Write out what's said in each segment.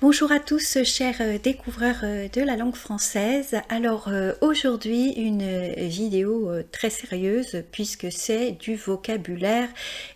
Bonjour à tous, chers découvreurs de la langue française. Alors aujourd'hui une vidéo très sérieuse puisque c'est du vocabulaire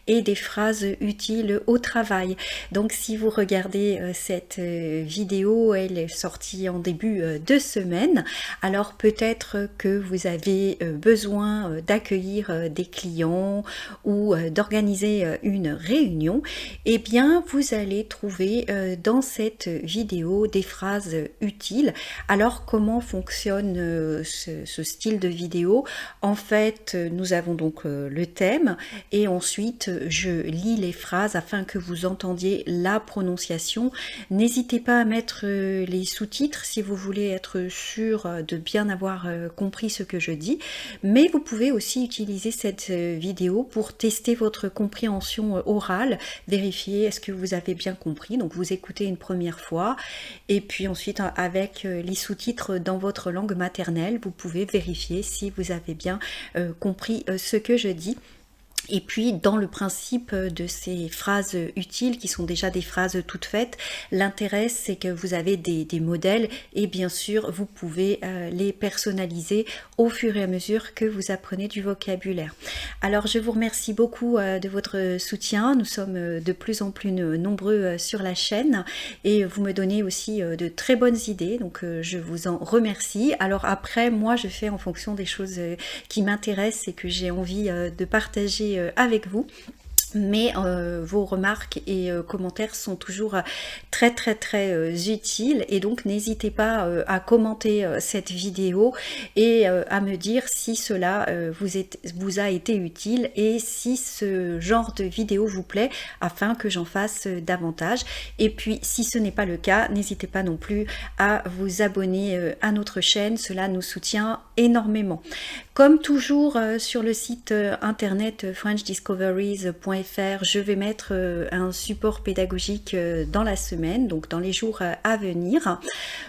et des phrases utiles au travail. Donc si vous regardez cette vidéo, elle est sortie en début de semaine. Alors peut-être que vous avez besoin d'accueillir des clients ou d'organiser une réunion. Eh bien vous allez trouver dans cette vidéo des phrases utiles. Alors comment fonctionne ce style de vidéo? En fait, nous avons donc le thème et ensuite je lis les phrases afin que vous entendiez la prononciation. N'hésitez pas à mettre les sous-titres si vous voulez être sûr de bien avoir compris ce que je dis, mais vous pouvez aussi utiliser cette vidéo pour tester votre compréhension orale, vérifier est-ce que vous avez bien compris. Donc vous écoutez une première fois et puis ensuite avec les sous-titres dans votre langue maternelle, vous pouvez vérifier si vous avez bien compris ce que je dis. Et puis, dans le principe de ces phrases utiles, qui sont déjà des phrases toutes faites, l'intérêt, c'est que vous avez des modèles et bien sûr, vous pouvez les personnaliser au fur et à mesure que vous apprenez du vocabulaire. Alors, je vous remercie beaucoup de votre soutien. Nous sommes de plus en plus nombreux sur la chaîne et vous me donnez aussi de très bonnes idées. Donc, je vous en remercie. Alors après, moi, je fais en fonction des choses qui m'intéressent et que j'ai envie de partager avec vous. Mais vos remarques et commentaires sont toujours très utiles et donc n'hésitez pas à commenter cette vidéo et à me dire si cela vous a été utile et si ce genre de vidéo vous plaît afin que j'en fasse davantage. Et puis si ce n'est pas le cas, n'hésitez pas non plus à vous abonner à notre chaîne, cela nous soutient énormément. Comme toujours sur le site internet frenchdiscoveries.fr, je vais mettre un support pédagogique dans la semaine, donc dans les jours à venir.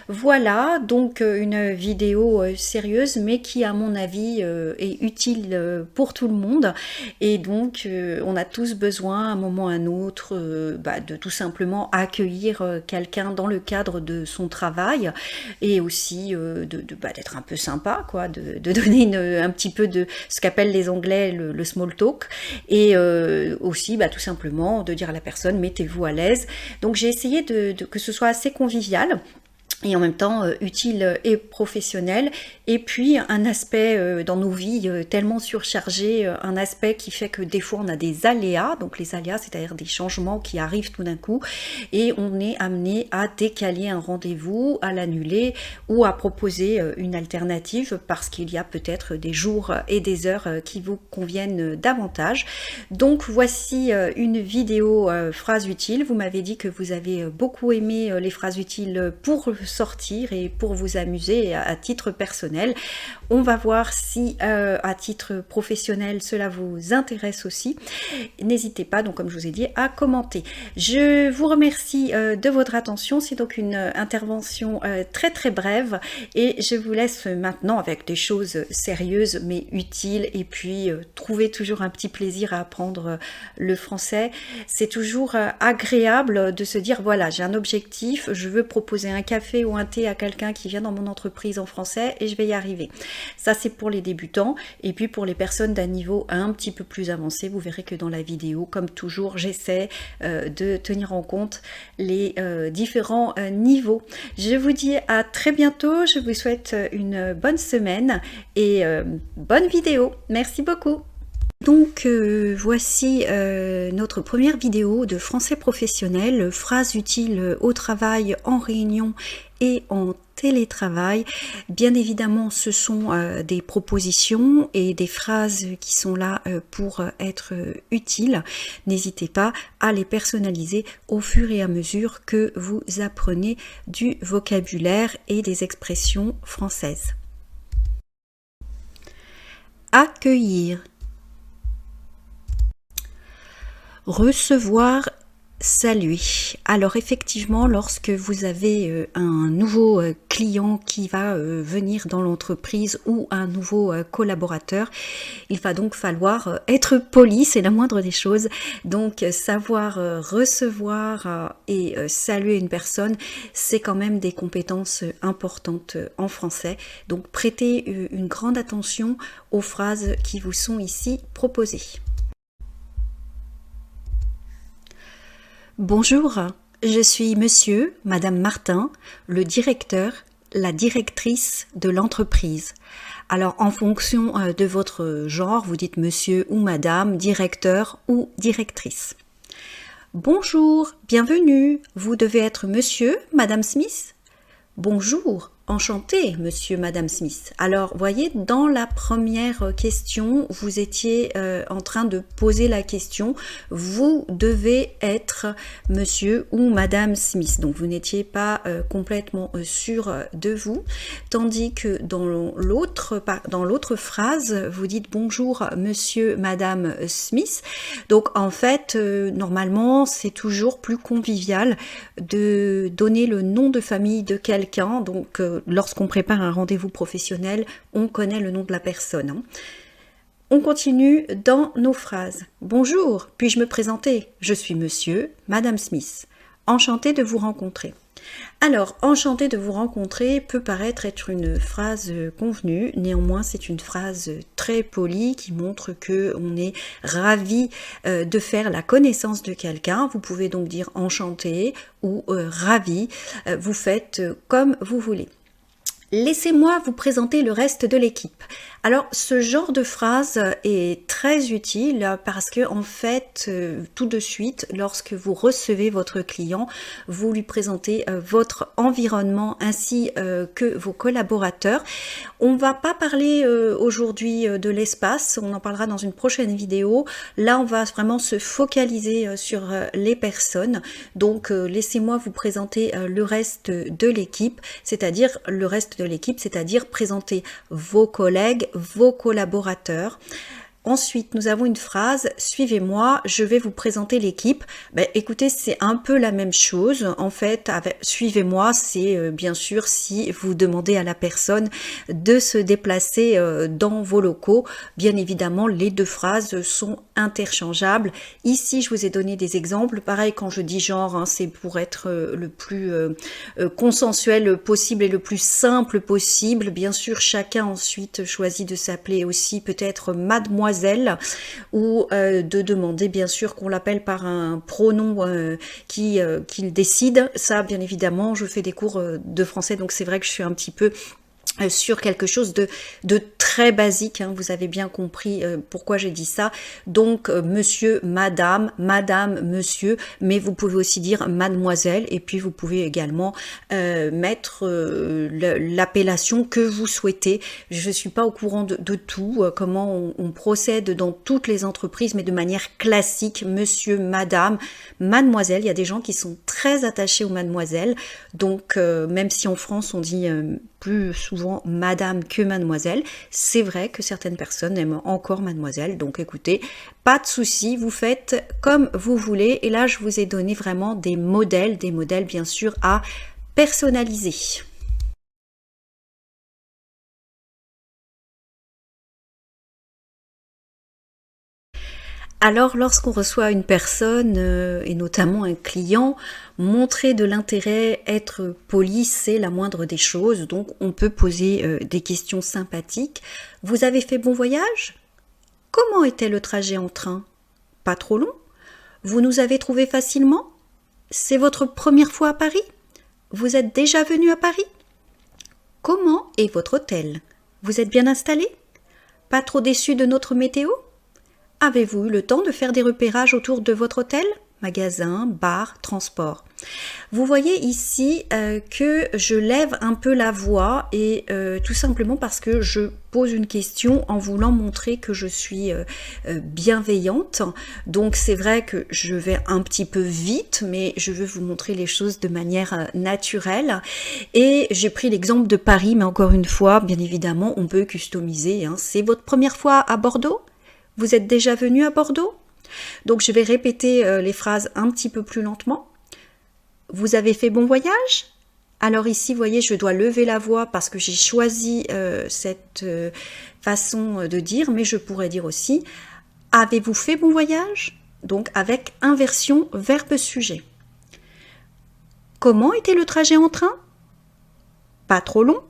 Voilà, donc une vidéo sérieuse, mais qui à mon avis est utile pour tout le monde. Et donc on a tous besoin à un moment ou à un autre de tout simplement accueillir quelqu'un dans le cadre de son travail et aussi d'être un peu sympa, quoi, de donner un petit peu de ce qu'appellent les Anglais le small talk et aussi tout simplement de dire à la personne mettez-vous à l'aise. Donc j'ai essayé que ce soit assez convivial et en même temps utile et professionnel, et puis un aspect dans nos vies tellement surchargé, un aspect qui fait que des fois on a des aléas, donc les aléas c'est-à-dire des changements qui arrivent tout d'un coup, et on est amené à décaler un rendez-vous, à l'annuler, ou à proposer une alternative, parce qu'il y a peut-être des jours et des heures qui vous conviennent davantage. Donc voici une vidéo phrases utiles. Vous m'avez dit que vous avez beaucoup aimé les phrases utiles pour sortir et pour vous amuser à titre personnel. On va voir si à titre professionnel cela vous intéresse aussi. N'hésitez pas, donc comme je vous ai dit, à commenter. Je vous remercie de votre attention. C'est donc une intervention très brève et je vous laisse maintenant avec des choses sérieuses mais utiles, et puis trouver toujours un petit plaisir à apprendre le français. C'est toujours agréable de se dire voilà, j'ai un objectif, je veux proposer un café ou un thé à quelqu'un qui vient dans mon entreprise en français et je vais y arriver. Ça c'est pour les débutants, et puis pour les personnes d'un niveau un petit peu plus avancé, vous verrez que dans la vidéo, comme toujours, j'essaie de tenir en compte les différents niveaux. Je vous dis à très bientôt, je vous souhaite une bonne semaine et bonne vidéo. Merci beaucoup. Donc voici notre première vidéo de français professionnel, phrases utiles au travail, en réunion et en télétravail. Bien évidemment, ce sont des propositions et des phrases qui sont là pour être utiles. N'hésitez pas à les personnaliser au fur et à mesure que vous apprenez du vocabulaire et des expressions françaises. Accueillir. Recevoir, Salut. Alors effectivement, lorsque vous avez un nouveau client qui va venir dans l'entreprise ou un nouveau collaborateur, il va donc falloir être poli, c'est la moindre des choses. Donc savoir recevoir et saluer une personne, c'est quand même des compétences importantes en français. Donc prêtez une grande attention aux phrases qui vous sont ici proposées. Bonjour, je suis monsieur, madame Martin, le directeur, la directrice de l'entreprise. Alors en fonction de votre genre, vous dites monsieur ou madame, directeur ou directrice. Bonjour, bienvenue, vous devez être monsieur, madame Smith? Bonjour, enchanté, monsieur, madame Smith. Alors, voyez, dans la première question, vous étiez en train de poser la question, vous devez être monsieur ou madame Smith. Donc, vous n'étiez pas complètement sûr de vous. Tandis que dans l'autre phrase, vous dites bonjour, monsieur, madame Smith. Donc, en fait, normalement, c'est toujours plus convivial de donner le nom de famille de quelqu'un. Donc, lorsqu'on prépare un rendez-vous professionnel, on connaît le nom de la personne. On continue dans nos phrases. Bonjour, puis-je me présenter? Je suis monsieur, madame Smith. Enchanté de vous rencontrer. Alors, enchanté de vous rencontrer peut paraître être une phrase convenue, néanmoins c'est une phrase très polie qui montre que on est ravi de faire la connaissance de quelqu'un. Vous pouvez donc dire enchanté ou ravi, vous faites comme vous voulez. Laissez-moi vous présenter le reste de l'équipe. Alors, ce genre de phrase est très utile parce que, en fait, tout de suite, lorsque vous recevez votre client, vous lui présentez votre environnement ainsi que vos collaborateurs. On ne va pas parler aujourd'hui de l'espace, on en parlera dans une prochaine vidéo. Là, on va vraiment se focaliser sur les personnes. Donc, laissez-moi vous présenter le reste de l'équipe, c'est-à-dire le reste de l'équipe, c'est-à-dire présenter vos collègues, vos collaborateurs. Ensuite, nous avons une phrase, suivez-moi, je vais vous présenter l'équipe. Ben, écoutez, c'est un peu la même chose. En fait, suivez-moi, c'est bien sûr si vous demandez à la personne de se déplacer dans vos locaux. Bien évidemment, les deux phrases sont interchangeables. Ici, je vous ai donné des exemples. Pareil, quand je dis genre, hein, c'est pour être le plus consensuel possible et le plus simple possible. Bien sûr, chacun ensuite choisit de s'appeler aussi peut-être mademoiselle ou de demander bien sûr qu'on l'appelle par un pronom qu'il décide. Ça, bien évidemment, je fais des cours de français, donc c'est vrai que je suis un petit peu sur quelque chose de très basique, hein, vous avez bien compris pourquoi j'ai dit ça. Donc monsieur, madame, monsieur, mais vous pouvez aussi dire mademoiselle et puis vous pouvez également mettre l'appellation que vous souhaitez. Je ne suis pas au courant de tout, comment on procède dans toutes les entreprises, mais de manière classique, monsieur, madame, mademoiselle. Il y a des gens qui sont très attachés aux mademoiselles, donc même si en France on dit plus souvent madame que mademoiselle, c'est vrai que certaines personnes aiment encore mademoiselle, donc écoutez, pas de souci, vous faites comme vous voulez, et là je vous ai donné vraiment des modèles bien sûr à personnaliser. Alors, lorsqu'on reçoit une personne, et notamment un client, montrer de l'intérêt, être poli, c'est la moindre des choses. Donc, on peut poser des questions sympathiques. Vous avez fait bon voyage? Comment était le trajet en train? Pas trop long? Vous nous avez trouvé facilement? C'est votre première fois à Paris? Vous êtes déjà venu à Paris? Comment est votre hôtel? Vous êtes bien installé? Pas trop déçu de notre météo? Avez-vous eu le temps de faire des repérages autour de votre hôtel? Magasin, bar, transport. Vous voyez ici que je lève un peu la voix et tout simplement parce que je pose une question en voulant montrer que je suis bienveillante. Donc c'est vrai que je vais un petit peu vite, mais je veux vous montrer les choses de manière naturelle. Et j'ai pris l'exemple de Paris, mais encore une fois, bien évidemment, on peut customiser, hein. C'est votre première fois à Bordeaux? Vous êtes déjà venu à Bordeaux? Donc je vais répéter les phrases un petit peu plus lentement. Vous avez fait bon voyage? Alors ici, vous voyez, je dois lever la voix parce que j'ai choisi cette façon de dire, mais je pourrais dire aussi, avez-vous fait bon voyage? Donc avec inversion verbe-sujet. Comment était le trajet en train? Pas trop long?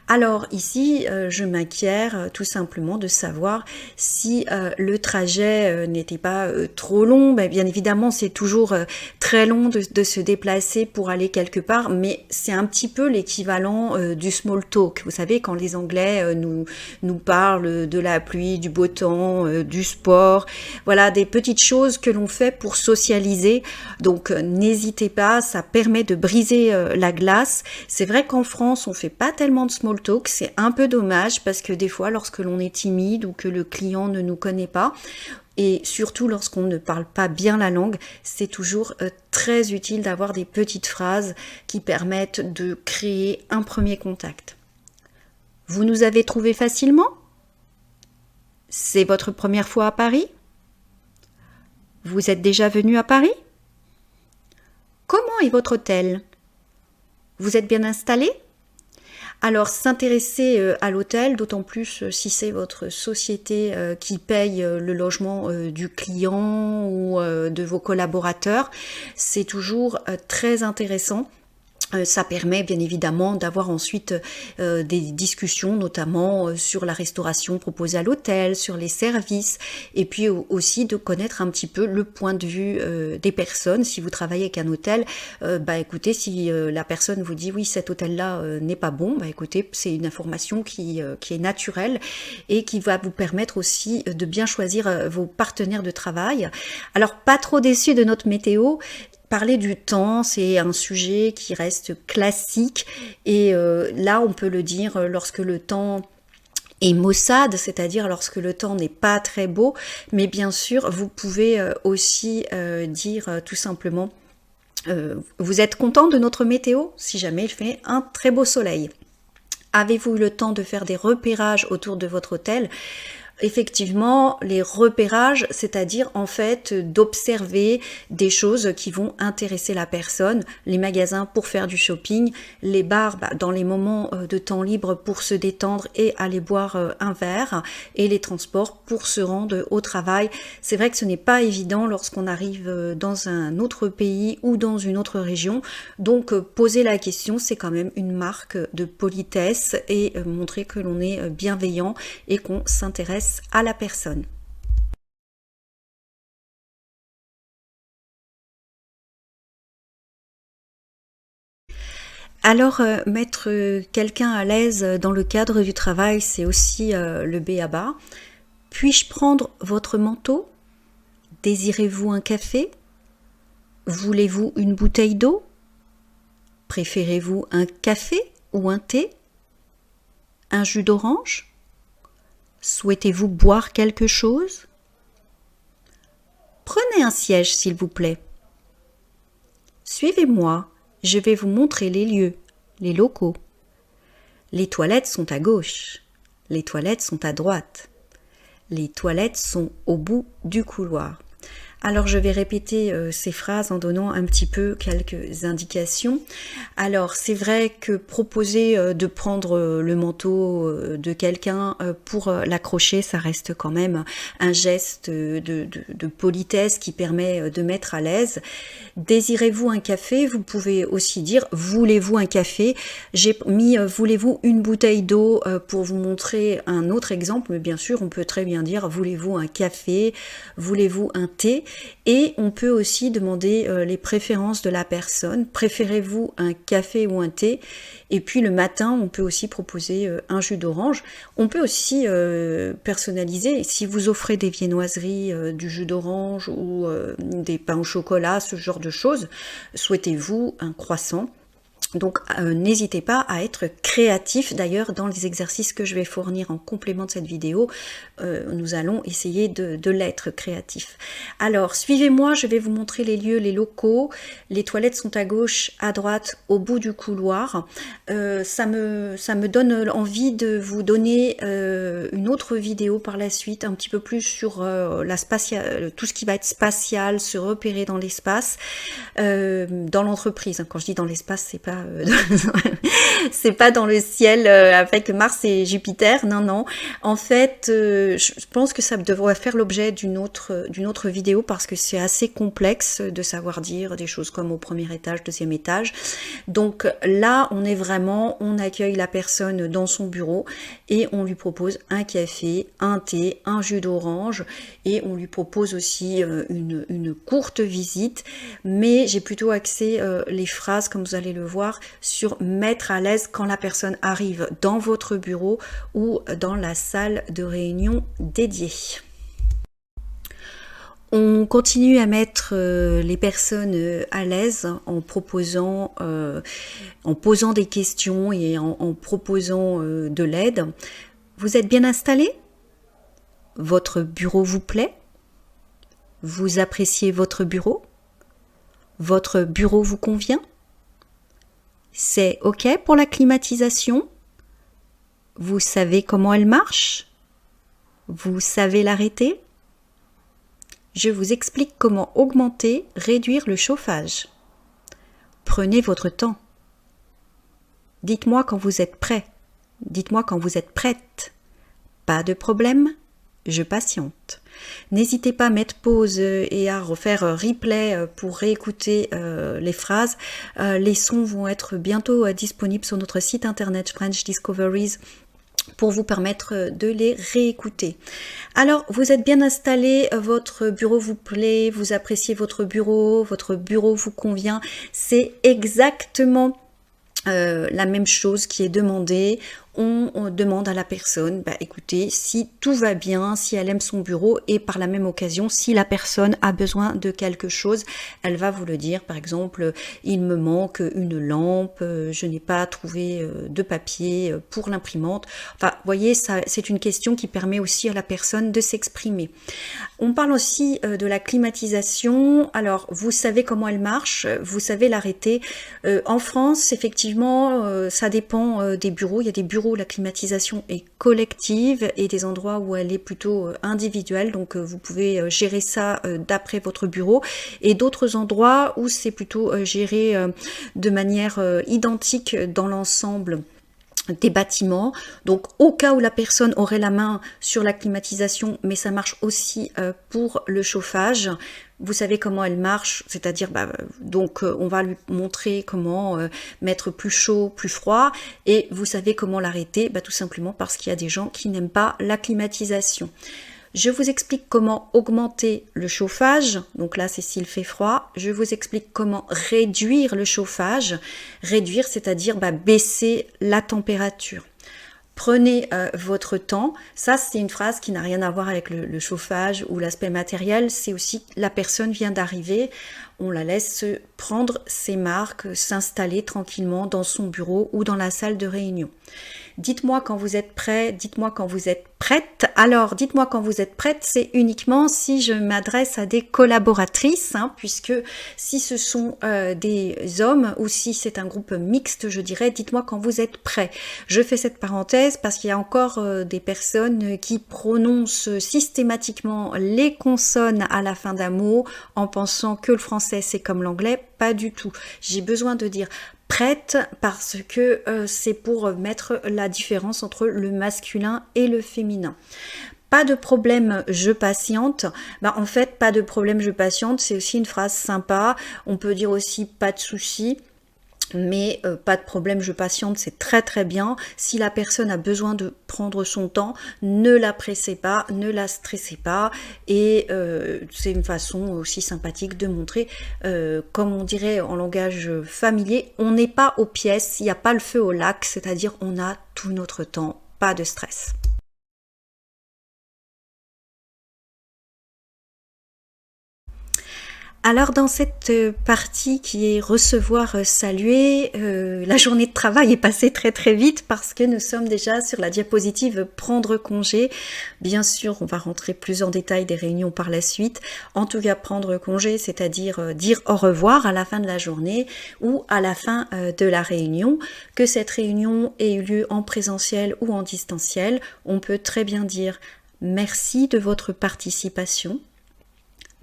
Alors ici, je m'inquiète tout simplement de savoir si le trajet n'était pas trop long. Bien évidemment, c'est toujours très long de se déplacer pour aller quelque part, mais c'est un petit peu l'équivalent du small talk. Vous savez, quand les Anglais nous parlent de la pluie, du beau temps, du sport, voilà, des petites choses que l'on fait pour socialiser. Donc n'hésitez pas, ça permet de briser la glace. C'est vrai qu'en France, on fait pas tellement de small talk, c'est un peu dommage parce que des fois lorsque l'on est timide ou que le client ne nous connaît pas, et surtout lorsqu'on ne parle pas bien la langue, c'est toujours très utile d'avoir des petites phrases qui permettent de créer un premier contact. Vous nous avez trouvé facilement? C'est votre première fois à Paris? Vous êtes déjà venu à Paris? Comment est votre hôtel? Vous êtes bien installé? Alors s'intéresser à l'hôtel, d'autant plus si c'est votre société qui paye le logement du client ou de vos collaborateurs, c'est toujours très intéressant. Ça permet bien évidemment d'avoir ensuite des discussions, notamment sur la restauration proposée à l'hôtel, sur les services, et puis aussi de connaître un petit peu le point de vue des personnes. Si vous travaillez avec un hôtel, écoutez, si la personne vous dit oui, cet hôtel-là n'est pas bon, écoutez, c'est une information qui est naturelle et qui va vous permettre aussi de bien choisir vos partenaires de travail. Alors, pas trop déçu de notre météo. Parler du temps, c'est un sujet qui reste classique et là on peut le dire lorsque le temps est maussade, c'est-à-dire lorsque le temps n'est pas très beau, mais bien sûr vous pouvez aussi dire tout simplement vous êtes content de notre météo si jamais il fait un très beau soleil. Avez-vous eu le temps de faire des repérages autour de votre hôtel? Effectivement, les repérages, c'est-à-dire en fait d'observer des choses qui vont intéresser la personne, les magasins pour faire du shopping, les bars dans les moments de temps libre pour se détendre et aller boire un verre, et les transports pour se rendre au travail. C'est vrai que ce n'est pas évident lorsqu'on arrive dans un autre pays ou dans une autre région, donc poser la question, c'est quand même une marque de politesse et montrer que l'on est bienveillant et qu'on s'intéresse à la personne. Alors, mettre quelqu'un à l'aise dans le cadre du travail, c'est aussi le b.a.-ba. Puis-je prendre votre manteau? Désirez-vous un café? Voulez-vous une bouteille d'eau? Préférez-vous un café ou un thé? Un jus d'orange? Souhaitez-vous boire quelque chose? Prenez un siège, s'il vous plaît. Suivez-moi, je vais vous montrer les lieux, les locaux. Les toilettes sont à gauche, les toilettes sont à droite, les toilettes sont au bout du couloir. Alors je vais répéter ces phrases en donnant un petit peu quelques indications. Alors c'est vrai que proposer de prendre le manteau de quelqu'un pour l'accrocher, ça reste quand même un geste de politesse qui permet de mettre à l'aise. Désirez-vous un café? Vous pouvez aussi dire voulez-vous un café? J'ai mis voulez-vous une bouteille d'eau pour vous montrer un autre exemple, mais bien sûr on peut très bien dire voulez-vous un café? Voulez-vous un thé? Et on peut aussi demander les préférences de la personne. Préférez-vous un café ou un thé? Et puis le matin, on peut aussi proposer un jus d'orange. On peut aussi personnaliser. Si vous offrez des viennoiseries, du jus d'orange ou des pains au chocolat, ce genre de choses, souhaitez-vous un croissant? Donc n'hésitez pas à être créatif. D'ailleurs, dans les exercices que je vais fournir en complément de cette vidéo, nous allons essayer de l'être créatif. Alors suivez-moi, je vais vous montrer les lieux, les locaux. Les toilettes sont à gauche, à droite, au bout du couloir. Ça me donne envie de vous donner une autre vidéo par la suite, un petit peu plus sur la spatiale, tout ce qui va être spatial, se repérer dans l'espace, dans l'entreprise. Quand je dis dans l'espace, c'est pas c'est pas dans le ciel avec Mars et Jupiter, non, non. En fait, je pense que ça devrait faire l'objet d'une autre vidéo parce que c'est assez complexe de savoir dire des choses comme au premier étage, deuxième étage. Donc là, on accueille la personne dans son bureau et on lui propose un café, un thé, un jus d'orange et on lui propose aussi une courte visite. Mais j'ai plutôt axé les phrases, comme vous allez le voir, sur mettre à l'aise quand la personne arrive dans votre bureau ou dans la salle de réunion dédiée. On continue à mettre les personnes à l'aise en posant des questions et en proposant de l'aide. Vous êtes bien installé? Votre bureau vous plaît? Vous appréciez votre bureau? Votre bureau vous convient? C'est OK pour la climatisation? Vous savez comment elle marche? Vous savez l'arrêter? Je vous explique comment augmenter, réduire le chauffage. Prenez votre temps. Dites-moi quand vous êtes prêt. Dites-moi quand vous êtes prête. Pas de problème? Je patiente. N'hésitez pas à mettre pause et à refaire replay pour réécouter les phrases. Les sons vont être bientôt disponibles sur notre site internet French Discoveries pour vous permettre de les réécouter. Alors, vous êtes bien installé, votre bureau vous plaît, vous appréciez votre bureau vous convient. C'est exactement la même chose qui est demandée. On demande à la personne, bah, écoutez, si tout va bien, si elle aime son bureau et par la même occasion, si la personne a besoin de quelque chose, elle va vous le dire. Par exemple, il me manque une lampe, je n'ai pas trouvé de papier pour l'imprimante. Enfin, vous voyez, c'est une question qui permet aussi à la personne de s'exprimer. On parle aussi de la climatisation. Alors, vous savez comment elle marche, vous savez l'arrêter. En France, effectivement, ça dépend des bureaux. Il y a des bureaux où la climatisation est collective et des endroits où elle est plutôt individuelle. Donc, vous pouvez gérer ça d'après votre bureau. Et d'autres endroits où c'est plutôt géré de manière identique dans l'ensemble des bâtiments. Donc au cas où la personne aurait la main sur la climatisation, mais ça marche aussi pour le chauffage, vous savez comment elle marche, c'est-à-dire donc on va lui montrer comment mettre plus chaud, plus froid, et vous savez comment l'arrêter, tout simplement parce qu'il y a des gens qui n'aiment pas la climatisation. Je vous explique comment augmenter le chauffage, donc là c'est s'il fait froid. Je vous explique comment réduire le chauffage. Réduire, c'est-à-dire baisser la température. Prenez votre temps. Ça, c'est une phrase qui n'a rien à voir avec le chauffage ou l'aspect matériel. C'est aussi la personne vient d'arriver. On la laisse prendre ses marques, s'installer tranquillement dans son bureau ou dans la salle de réunion. Dites-moi quand vous êtes prêt, dites-moi quand vous êtes prête. Alors, dites-moi quand vous êtes prête, c'est uniquement si je m'adresse à des collaboratrices, puisque si ce sont des hommes ou si c'est un groupe mixte, je dirais, dites-moi quand vous êtes prêt. Je fais cette parenthèse parce qu'il y a encore des personnes qui prononcent systématiquement les consonnes à la fin d'un mot en pensant que le français c'est comme l'anglais. Pas du tout. J'ai besoin de dire prête parce que c'est pour mettre la différence entre le masculin et le féminin. Pas de problème, je patiente. En fait, pas de problème, je patiente, c'est aussi une phrase sympa. On peut dire aussi pas de souci. Mais pas de problème, je patiente, c'est très très bien. Si la personne a besoin de prendre son temps, ne la pressez pas, ne la stressez pas. Et c'est une façon aussi sympathique de montrer, comme on dirait en langage familier, on n'est pas aux pièces, il n'y a pas le feu au lac, c'est-à-dire on a tout notre temps, pas de stress. Alors dans cette partie qui est recevoir, saluer, la journée de travail est passée très très vite parce que nous sommes déjà sur la diapositive prendre congé. Bien sûr, on va rentrer plus en détail des réunions par la suite. En tout cas, prendre congé, c'est-à-dire dire au revoir à la fin de la journée ou à la fin de la réunion. Que cette réunion ait eu lieu en présentiel ou en distanciel, on peut très bien dire merci de votre participation.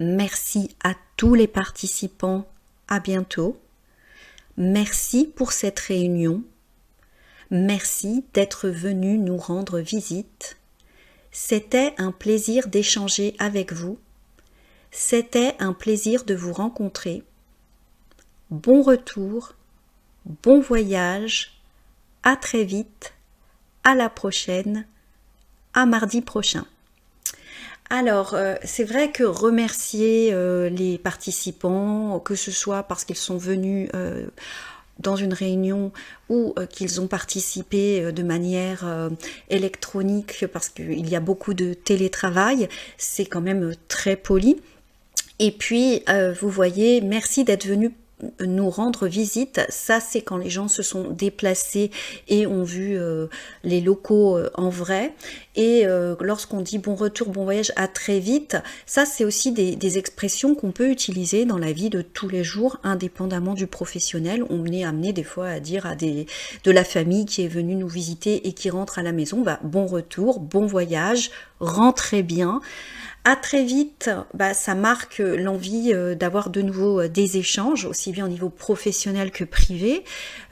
Merci à tous les participants, à bientôt. Merci pour cette réunion. Merci d'être venu nous rendre visite. C'était un plaisir d'échanger avec vous. C'était un plaisir de vous rencontrer. Bon retour, bon voyage, à très vite, à la prochaine, à mardi prochain. Alors, c'est vrai que remercier les participants, que ce soit parce qu'ils sont venus dans une réunion ou qu'ils ont participé de manière électronique parce qu'il y a beaucoup de télétravail, c'est quand même très poli. Et puis, vous voyez, merci d'être venu nous rendre visite. Ça, c'est quand les gens se sont déplacés et ont vu les locaux en vrai. Et lorsqu'on dit bon retour, bon voyage, à très vite, ça c'est aussi des expressions qu'on peut utiliser dans la vie de tous les jours, indépendamment du professionnel. On est amené des fois à dire à de la famille qui est venue nous visiter et qui rentre à la maison, bah, bon retour, bon voyage, rentrez bien. À très vite, bah, ça marque l'envie d'avoir de nouveau des échanges, aussi bien au niveau professionnel que privé.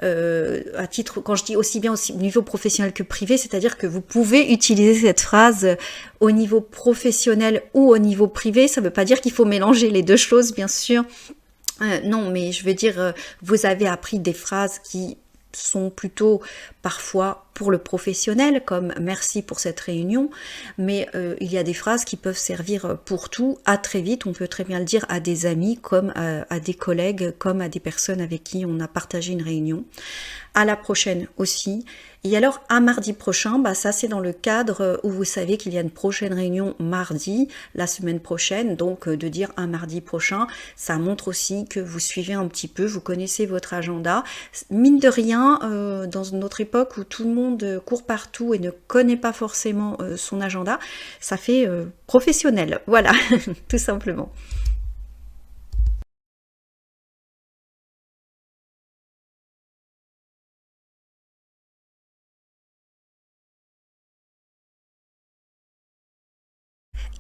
À titre, quand je dis aussi bien au niveau professionnel que privé, c'est-à-dire que vous pouvez utiliser cette phrase au niveau professionnel ou au niveau privé. Ça ne veut pas dire qu'il faut mélanger les deux choses, bien sûr. Non, mais je veux dire, vous avez appris des phrases qui sont plutôt parfois pour le professionnel, comme merci pour cette réunion, mais il y a des phrases qui peuvent servir pour tout. À très vite, on peut très bien le dire à des amis, comme à des collègues, comme à des personnes avec qui on a partagé une réunion. À la prochaine aussi. Et alors à mardi prochain, bah ça c'est dans le cadre où vous savez qu'il y a une prochaine réunion mardi, la semaine prochaine, donc de dire un mardi prochain, ça montre aussi que vous suivez un petit peu, vous connaissez votre agenda. Mine de rien, dans notre époque où tout le monde court partout et ne connaît pas forcément son agenda, ça fait professionnel, voilà, tout simplement.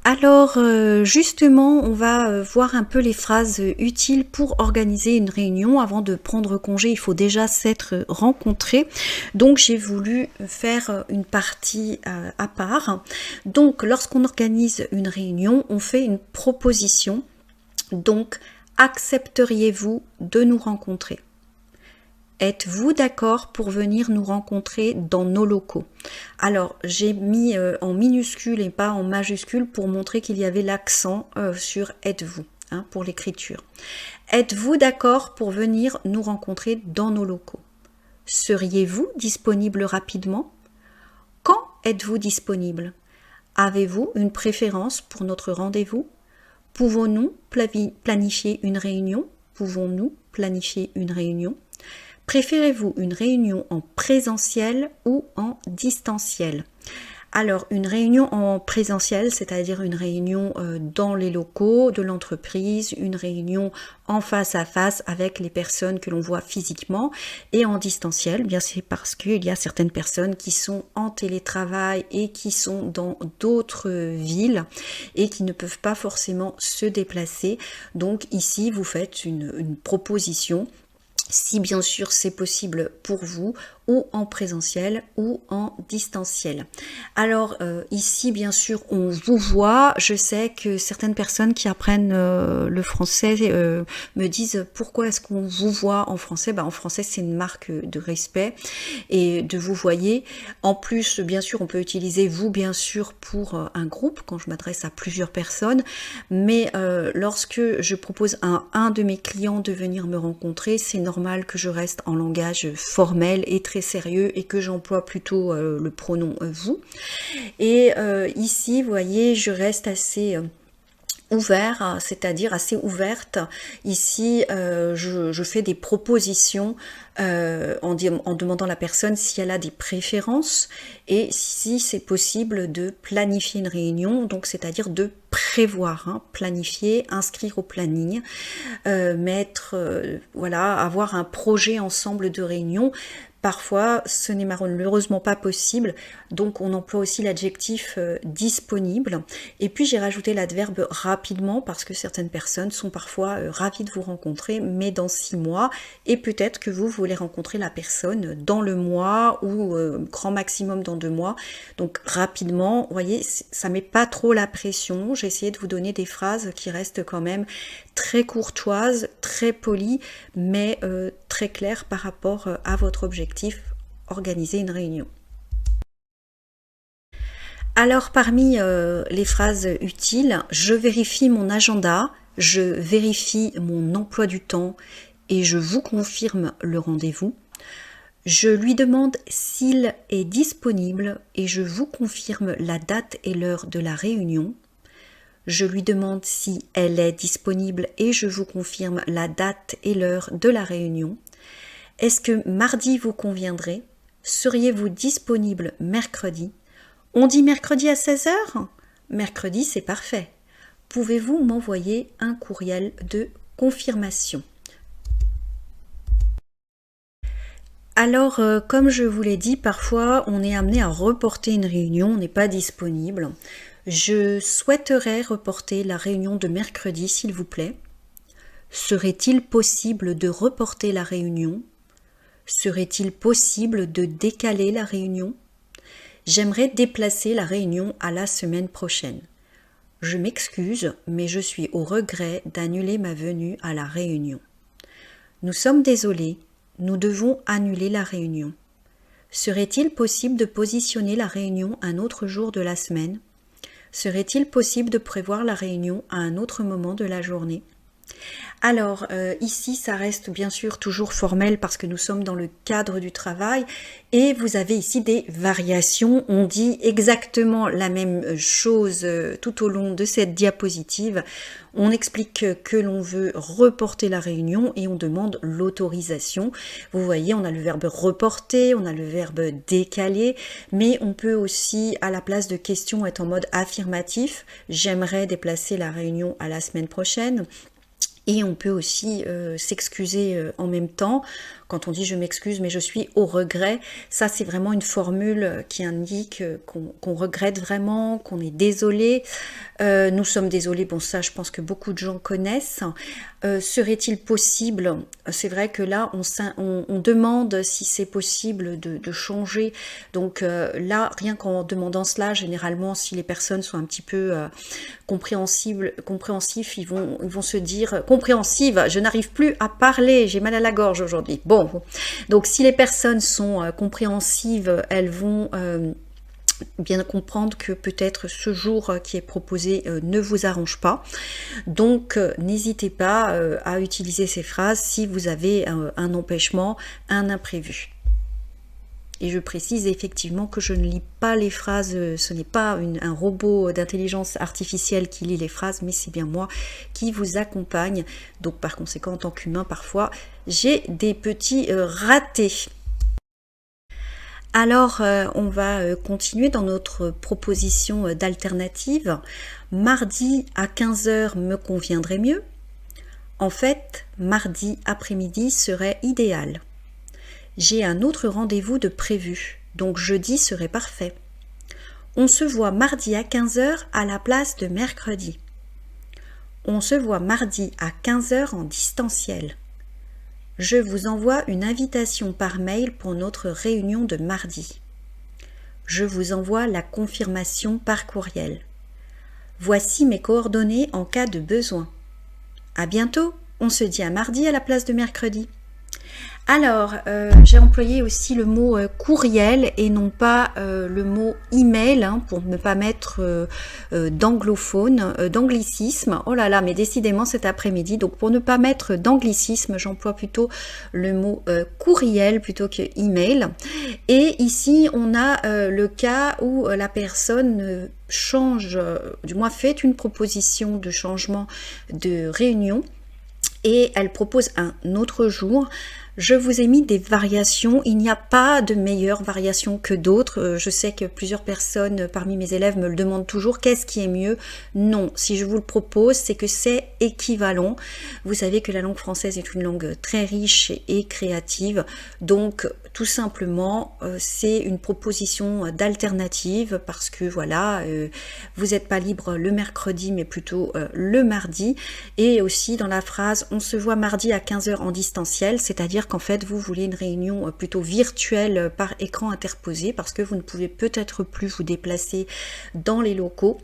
Alors justement, on va voir un peu les phrases utiles pour organiser une réunion. Avant de prendre congé, il faut déjà s'être rencontré. Donc j'ai voulu faire une partie à part. Donc lorsqu'on organise une réunion, on fait une proposition. Donc accepteriez-vous de nous rencontrer ? Êtes-vous d'accord pour venir nous rencontrer dans nos locaux? Alors, j'ai mis en minuscule et pas en majuscule pour montrer qu'il y avait l'accent sur êtes-vous, hein, pour l'écriture. Êtes-vous d'accord pour venir nous rencontrer dans nos locaux? Seriez-vous disponible rapidement? Quand êtes-vous disponible? Avez-vous une préférence pour notre rendez-vous? Pouvons-nous planifier une réunion? Pouvons-nous planifier une réunion? Préférez-vous une réunion en présentiel ou en distanciel? Alors, une réunion en présentiel, c'est-à-dire une réunion dans les locaux de l'entreprise, une réunion en face à face avec les personnes que l'on voit physiquement, et en distanciel, bien c'est parce qu'il y a certaines personnes qui sont en télétravail et qui sont dans d'autres villes et qui ne peuvent pas forcément se déplacer. Donc ici, vous faites une proposition, si bien sûr c'est possible pour vous, ou en présentiel ou en distanciel. Alors ici bien sûr on vous voit. Je sais que certaines personnes qui apprennent le français me disent pourquoi est-ce qu'on vous voit en français? En français c'est une marque de respect et de vous voyez. En plus bien sûr on peut utiliser vous bien sûr pour un groupe quand je m'adresse à plusieurs personnes, mais lorsque je propose à un de mes clients de venir me rencontrer, c'est normal que je reste en langage formel et très sérieux et que j'emploie plutôt le pronom vous. Et ici, vous voyez, je reste assez ouvert, c'est-à-dire assez ouverte. Ici, je fais des propositions en demandant à la personne si elle a des préférences et si c'est possible de planifier une réunion, donc c'est-à-dire de prévoir, planifier, inscrire au planning, voilà, avoir un projet ensemble de réunion. Parfois, ce n'est malheureusement pas possible, donc on emploie aussi l'adjectif disponible. Et puis j'ai rajouté l'adverbe rapidement parce que certaines personnes sont parfois ravies de vous rencontrer, mais dans 6 mois, et peut-être que vous voulez rencontrer la personne dans le mois ou grand maximum dans 2 mois. Donc rapidement, vous voyez, ça met pas trop la pression. J'ai essayé de vous donner des phrases qui restent quand même très courtoises, très polies, mais très claires par rapport à votre objectif. Organiser une réunion. Alors parmi les phrases utiles, je vérifie mon agenda, je vérifie mon emploi du temps et je vous confirme le rendez-vous. Je lui demande s'il est disponible et je vous confirme la date et l'heure de la réunion. Je lui demande si elle est disponible et je vous confirme la date et l'heure de la réunion. Est-ce que mardi vous conviendrait? Seriez-vous disponible mercredi? On dit mercredi à 16h? Mercredi, c'est parfait. Pouvez-vous m'envoyer un courriel de confirmation? Alors, comme je vous l'ai dit, parfois on est amené à reporter une réunion, on n'est pas disponible. Je souhaiterais reporter la réunion de mercredi, s'il vous plaît. Serait-il possible de reporter la réunion? Serait-il possible de décaler la réunion? J'aimerais déplacer la réunion à la semaine prochaine. Je m'excuse, mais je suis au regret d'annuler ma venue à la réunion. Nous sommes désolés, nous devons annuler la réunion. Serait-il possible de positionner la réunion à un autre jour de la semaine? Serait-il possible de prévoir la réunion à un autre moment de la journée? Alors, ici, ça reste bien sûr toujours formel parce que nous sommes dans le cadre du travail et vous avez ici des variations. On dit exactement la même chose tout au long de cette diapositive. On explique que l'on veut reporter la réunion et on demande l'autorisation. Vous voyez, on a le verbe reporter, on a le verbe décaler, mais on peut aussi, à la place de question, être en mode affirmatif. J'aimerais déplacer la réunion à la semaine prochaine. Et on peut aussi s'excuser en même temps. Quand on dit je m'excuse mais je suis au regret, ça c'est vraiment une formule qui indique qu'on regrette vraiment, qu'on est désolé. Nous sommes désolés, bon ça je pense que beaucoup de gens connaissent. Serait-il possible, c'est vrai que là on demande si c'est possible de changer. Donc là rien qu'en demandant cela, généralement si les personnes sont un petit peu compréhensifs, ils vont se dire compréhensive, je n'arrive plus à parler, j'ai mal à la gorge aujourd'hui. Bon, donc si les personnes sont compréhensives, elles vont bien comprendre que peut-être ce jour qui est proposé ne vous arrange pas. Donc n'hésitez pas à utiliser ces phrases si vous avez un empêchement, un imprévu. Et je précise effectivement que je ne lis pas les phrases, ce n'est pas un robot d'intelligence artificielle qui lit les phrases, mais c'est bien moi qui vous accompagne. Donc par conséquent, en tant qu'humain, parfois, j'ai des petits ratés. Alors, on va continuer dans notre proposition d'alternative. Mardi à 15h me conviendrait mieux. En fait, mardi après-midi serait idéal. J'ai un autre rendez-vous de prévu, donc jeudi serait parfait. On se voit mardi à 15h à la place de mercredi. On se voit mardi à 15h en distanciel. Je vous envoie une invitation par mail pour notre réunion de mardi. Je vous envoie la confirmation par courriel. Voici mes coordonnées en cas de besoin. À bientôt, on se dit à mardi à la place de mercredi. Alors, j'ai employé aussi le mot courriel et non pas le mot email, hein, pour ne pas mettre d'anglophone, d'anglicisme. Oh là là, mais décidément cet après-midi, donc pour ne pas mettre d'anglicisme, j'emploie plutôt le mot courriel plutôt que email. Et ici, on a le cas où la personne change, du moins fait une proposition de changement de réunion et elle propose un autre jour. Je vous ai mis des variations, il n'y a pas de meilleure variation que d'autres. Je sais que plusieurs personnes parmi mes élèves me le demandent toujours, qu'est-ce qui est mieux? Non, si je vous le propose, c'est que c'est équivalent. Vous savez que la langue française est une langue très riche et créative, donc tout simplement c'est une proposition d'alternative parce que voilà, vous n'êtes pas libre le mercredi mais plutôt le mardi. Et aussi dans la phrase on se voit mardi à 15 h en distanciel, c'est-à-dire qu'en fait vous voulez une réunion plutôt virtuelle par écran interposé parce que vous ne pouvez peut-être plus vous déplacer dans les locaux.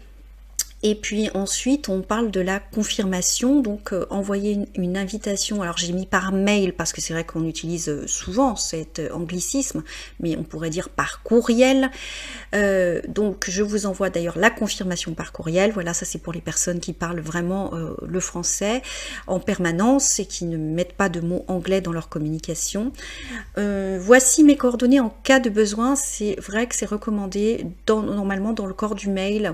Et puis ensuite, on parle de la confirmation, donc envoyer une invitation. Alors j'ai mis par mail parce que c'est vrai qu'on utilise souvent cet anglicisme, mais on pourrait dire par courriel. Donc je vous envoie d'ailleurs la confirmation par courriel. Voilà, ça c'est pour les personnes qui parlent vraiment le français en permanence et qui ne mettent pas de mots anglais dans leur communication. Voici mes coordonnées en cas de besoin. C'est vrai que c'est recommandé normalement dans le corps du mail.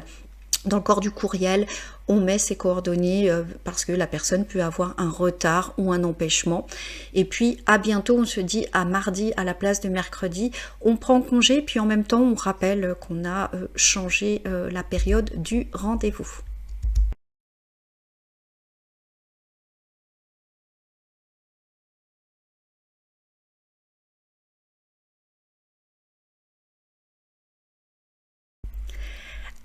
Dans le corps du courriel, on met ses coordonnées parce que la personne peut avoir un retard ou un empêchement. Et puis à bientôt, on se dit à mardi à la place de mercredi. On prend congé, puis en même temps, on rappelle qu'on a changé la période du rendez-vous.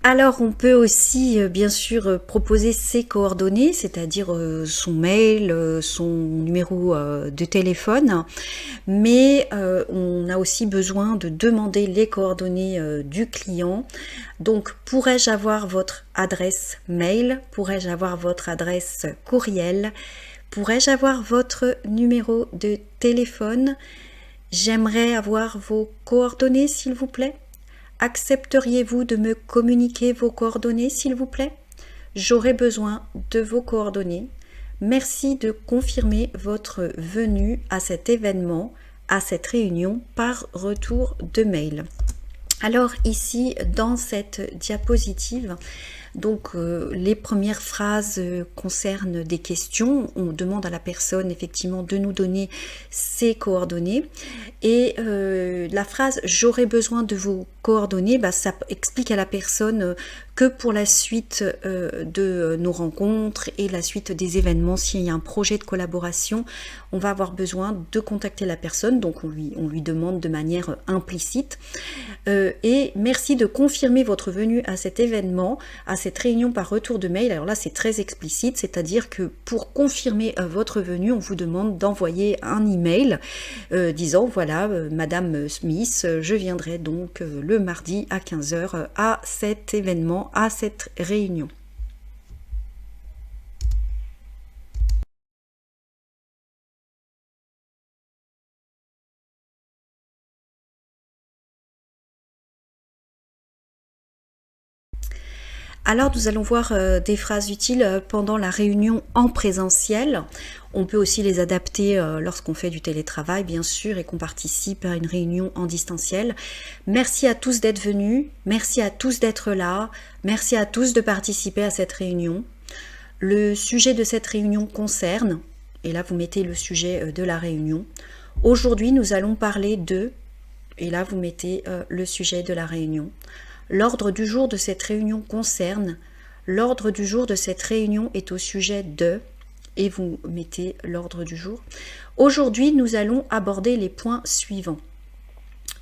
Alors on peut aussi bien sûr proposer ses coordonnées, c'est-à-dire son mail, son numéro de téléphone, mais on a aussi besoin de demander les coordonnées du client. Donc pourrais-je avoir votre adresse mail? Pourrais-je avoir votre adresse courriel? Pourrais-je avoir votre numéro de téléphone? J'aimerais avoir vos coordonnées s'il vous plaît. Accepteriez-vous de me communiquer vos coordonnées, s'il vous plaît? J'aurai besoin de vos coordonnées. Merci de confirmer votre venue à cet événement, à cette réunion, par retour de mail. Alors ici, dans cette diapositive, donc les premières phrases concernent des questions. On demande à la personne effectivement de nous donner ses coordonnées. Et la phrase « j'aurai besoin de vos coordonnées », ça explique à la personne que pour la suite de nos rencontres et la suite des événements, s'il y a un projet de collaboration, on va avoir besoin de contacter la personne, donc on lui demande de manière implicite. Et merci de confirmer votre venue à cet événement, à cette réunion par retour de mail. Alors là, c'est très explicite, c'est-à-dire que pour confirmer votre venue, on vous demande d'envoyer un email disant voilà, Madame Smith, je viendrai donc le mardi à 15 h à cet événement, à cette réunion. Alors nous allons voir des phrases utiles pendant la réunion en présentiel. On peut aussi les adapter lorsqu'on fait du télétravail, bien sûr, et qu'on participe à une réunion en distanciel. Merci à tous d'être venus, merci à tous d'être là, merci à tous de participer à cette réunion. Le sujet de cette réunion concerne, et là vous mettez le sujet de la réunion. Aujourd'hui, nous allons parler de, et là vous mettez le sujet de la réunion. L'ordre du jour de cette réunion concerne, l'ordre du jour de cette réunion est au sujet de, et vous mettez l'ordre du jour. Aujourd'hui, nous allons aborder les points suivants.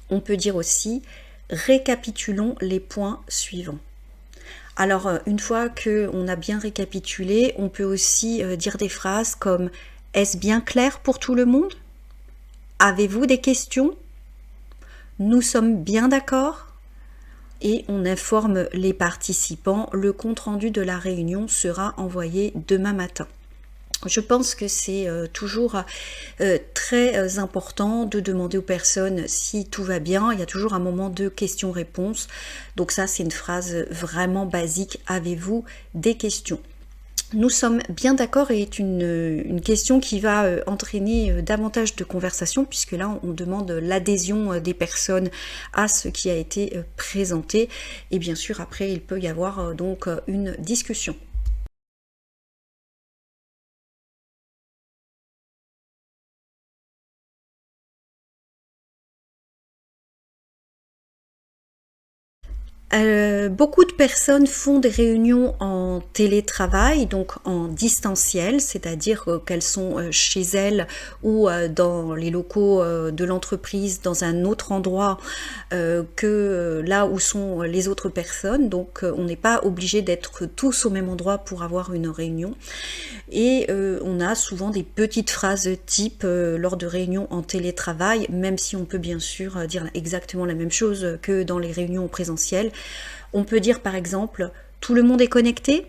On peut dire aussi, récapitulons les points suivants. Alors, une fois qu'on a bien récapitulé, on peut aussi dire des phrases comme « Est-ce bien clair pour tout le monde? Avez-vous des questions? Nous sommes bien d'accord ?» Et on informe les participants, le compte-rendu de la réunion sera envoyé demain matin. Je pense que c'est toujours très important de demander aux personnes si tout va bien. Il y a toujours un moment de questions-réponses. Donc ça, c'est une phrase vraiment basique. Avez-vous des questions ? Nous sommes bien d'accord et est une question qui va entraîner davantage de conversations puisque là on demande l'adhésion des personnes à ce qui a été présenté et bien sûr après il peut y avoir donc une discussion. Beaucoup de personnes font des réunions en télétravail, donc en distanciel, c'est-à-dire qu'elles sont chez elles ou dans les locaux de l'entreprise, dans un autre endroit que là où sont les autres personnes. Donc on n'est pas obligé d'être tous au même endroit pour avoir une réunion. Et on a souvent des petites phrases type lors de réunions en télétravail, même si on peut bien sûr dire exactement la même chose que dans les réunions présentielles. On peut dire par exemple « Tout le monde est connecté ?»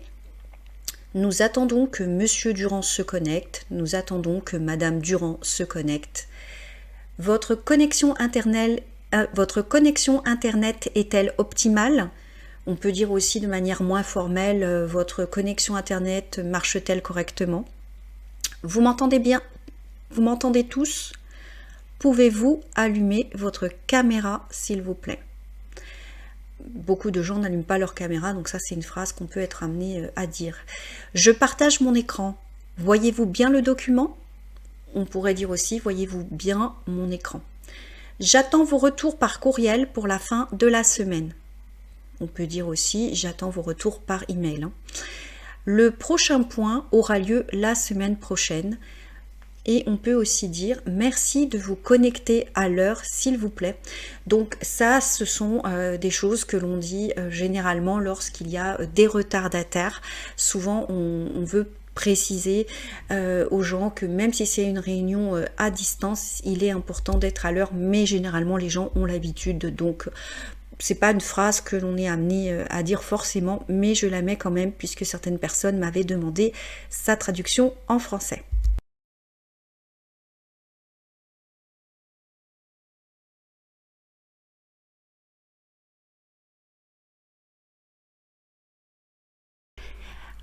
Nous attendons que Monsieur Durand se connecte. Nous attendons que Madame Durand se connecte. Votre connexion Internet est-elle optimale ? On peut dire aussi de manière moins formelle, votre connexion Internet marche-t-elle correctement? Vous m'entendez bien? Vous m'entendez tous? Pouvez-vous allumer votre caméra, s'il vous plaît? Beaucoup de gens n'allument pas leur caméra, donc ça c'est une phrase qu'on peut être amené à dire. Je partage mon écran. Voyez-vous bien le document? On pourrait dire aussi, voyez-vous bien mon écran? J'attends vos retours par courriel pour la fin de la semaine. On peut dire aussi, j'attends vos retours par email. Le prochain point aura lieu la semaine prochaine. Et on peut aussi dire, merci de vous connecter à l'heure, s'il vous plaît. Donc ça, ce sont des choses que l'on dit généralement lorsqu'il y a des retardataires. Souvent, on veut préciser aux gens que même si c'est une réunion à distance, il est important d'être à l'heure, mais généralement les gens ont l'habitude, donc c'est pas une phrase que l'on est amené à dire forcément, mais je la mets quand même puisque certaines personnes m'avaient demandé sa traduction en français.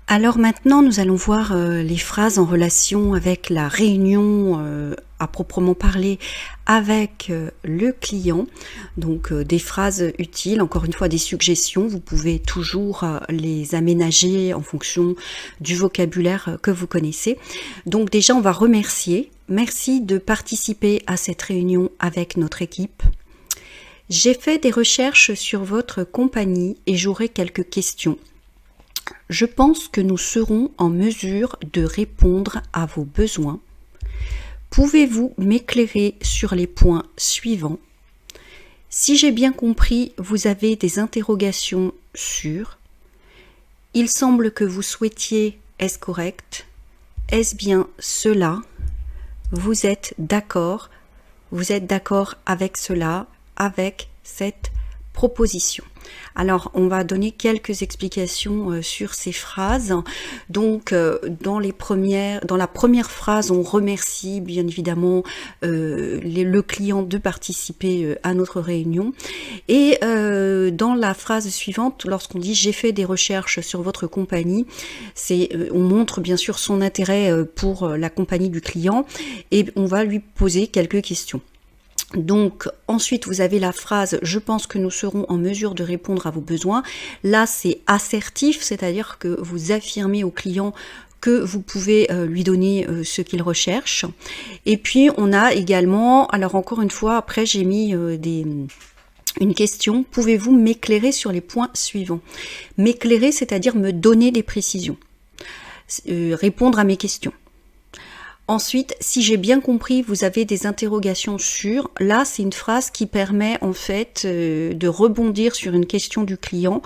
Alors maintenant, nous allons voir les phrases en relation avec la réunion à proprement parler avec le client. Donc des phrases utiles, encore une fois des suggestions, vous pouvez toujours les aménager en fonction du vocabulaire que vous connaissez. Donc déjà, on va remercier. Merci de participer à cette réunion avec notre équipe. J'ai fait des recherches sur votre compagnie et j'aurai quelques questions. Je pense que nous serons en mesure de répondre à vos besoins. Pouvez-vous m'éclairer sur les points suivants? Si j'ai bien compris, vous avez des interrogations sur. Il semble que vous souhaitiez, est-ce correct? Est-ce bien cela? Vous êtes d'accord? Vous êtes d'accord avec cela, avec cette proposition? Alors, on va donner quelques explications sur ces phrases. Donc, dans la première phrase, on remercie bien évidemment le client de participer à notre réunion. Et dans la phrase suivante, lorsqu'on dit « j'ai fait des recherches sur votre compagnie », on montre bien sûr son intérêt pour la compagnie du client et on va lui poser quelques questions. Donc ensuite vous avez la phrase « je pense que nous serons en mesure de répondre à vos besoins ». Là c'est assertif, c'est-à-dire que vous affirmez au client que vous pouvez lui donner ce qu'il recherche. Et puis on a également, alors encore une fois, après j'ai mis une question, pouvez-vous m'éclairer sur les points suivants? M'éclairer, c'est-à-dire me donner des précisions, répondre à mes questions. Ensuite, si j'ai bien compris, vous avez des interrogations sur. Là, c'est une phrase qui permet en fait de rebondir sur une question du client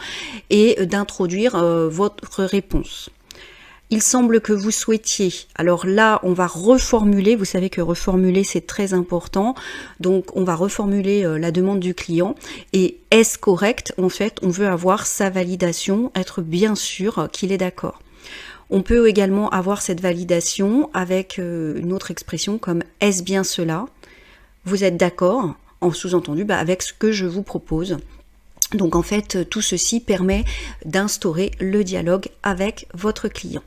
et d'introduire votre réponse. Il semble que vous souhaitiez. Alors là, on va reformuler. Vous savez que reformuler, c'est très important. Donc, on va reformuler la demande du client. Et est-ce correct? En fait, on veut avoir sa validation, être bien sûr qu'il est d'accord. On peut également avoir cette validation avec une autre expression comme « est-ce bien cela ?» Vous êtes d'accord, en sous-entendu, avec ce que je vous propose. Donc en fait, tout ceci permet d'instaurer le dialogue avec votre client.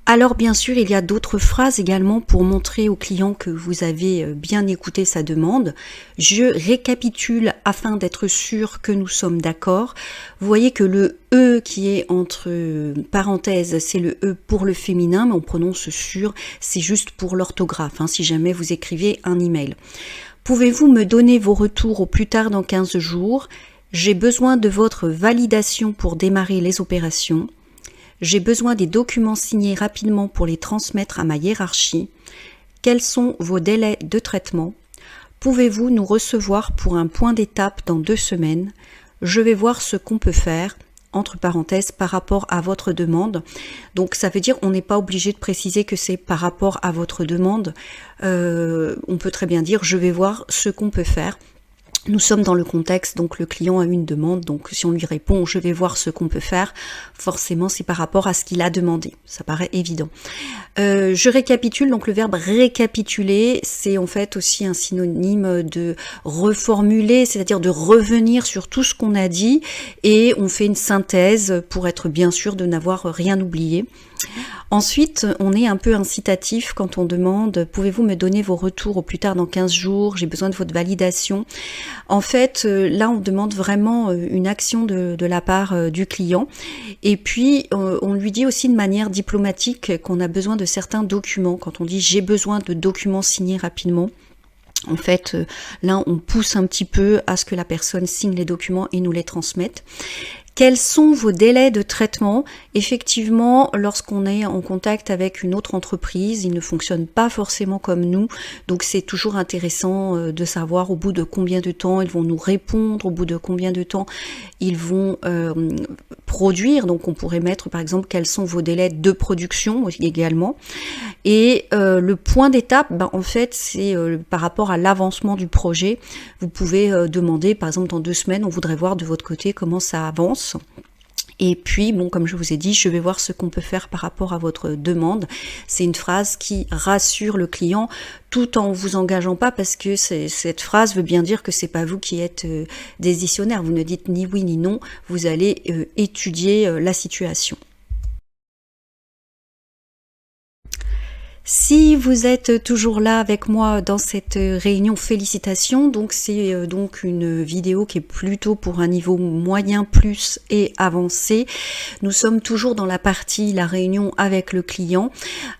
Alors bien sûr, il y a d'autres phrases également pour montrer au client que vous avez bien écouté sa demande. Je récapitule afin d'être sûr que nous sommes d'accord. Vous voyez que le « e » qui est entre parenthèses, c'est le « e » pour le féminin, mais on prononce « sur », c'est juste pour l'orthographe, si jamais vous écrivez un email. Pouvez-vous me donner vos retours au plus tard dans 15 jours? J'ai besoin de votre validation pour démarrer les opérations. J'ai besoin des documents signés rapidement pour les transmettre à ma hiérarchie. Quels sont vos délais de traitement? Pouvez-vous nous recevoir pour un point d'étape dans 2 semaines? Je vais voir ce qu'on peut faire, entre parenthèses, par rapport à votre demande. Donc ça veut dire on n'est pas obligé de préciser que c'est par rapport à votre demande. On peut très bien dire je vais voir ce qu'on peut faire. Nous sommes dans le contexte, donc le client a une demande, donc si on lui répond je vais voir ce qu'on peut faire, forcément c'est par rapport à ce qu'il a demandé, ça paraît évident. Je récapitule, donc le verbe récapituler, c'est en fait aussi un synonyme de reformuler, c'est-à-dire de revenir sur tout ce qu'on a dit et on fait une synthèse pour être bien sûr de n'avoir rien oublié. Ensuite, on est un peu incitatif quand on demande « Pouvez-vous me donner vos retours au plus tard dans 15 jours? J'ai besoin de votre validation. » En fait, là, on demande vraiment une action de la part du client. Et puis, on lui dit aussi de manière diplomatique qu'on a besoin de certains documents. Quand on dit « J'ai besoin de documents signés rapidement », en fait, là, on pousse un petit peu à ce que la personne signe les documents et nous les transmette. Quels sont vos délais de traitement? Effectivement, lorsqu'on est en contact avec une autre entreprise, ils ne fonctionnent pas forcément comme nous, donc c'est toujours intéressant de savoir au bout de combien de temps ils vont nous répondre, au bout de combien de temps ils vont produire. Donc on pourrait mettre par exemple quels sont vos délais de production également. Et le point d'étape, en fait, c'est par rapport à l'avancement du projet. Vous pouvez demander, par exemple, dans 2 semaines, on voudrait voir de votre côté comment ça avance. Et puis, bon, comme je vous ai dit, je vais voir ce qu'on peut faire par rapport à votre demande. C'est une phrase qui rassure le client tout en vous engageant pas, parce que cette phrase veut bien dire que c'est pas vous qui êtes décisionnaire. Vous ne dites ni oui ni non, vous allez étudier la situation. Si vous êtes toujours là avec moi dans cette réunion, félicitations. Donc c'est donc une vidéo qui est plutôt pour un niveau moyen plus et avancé. Nous sommes toujours dans la partie la réunion avec le client.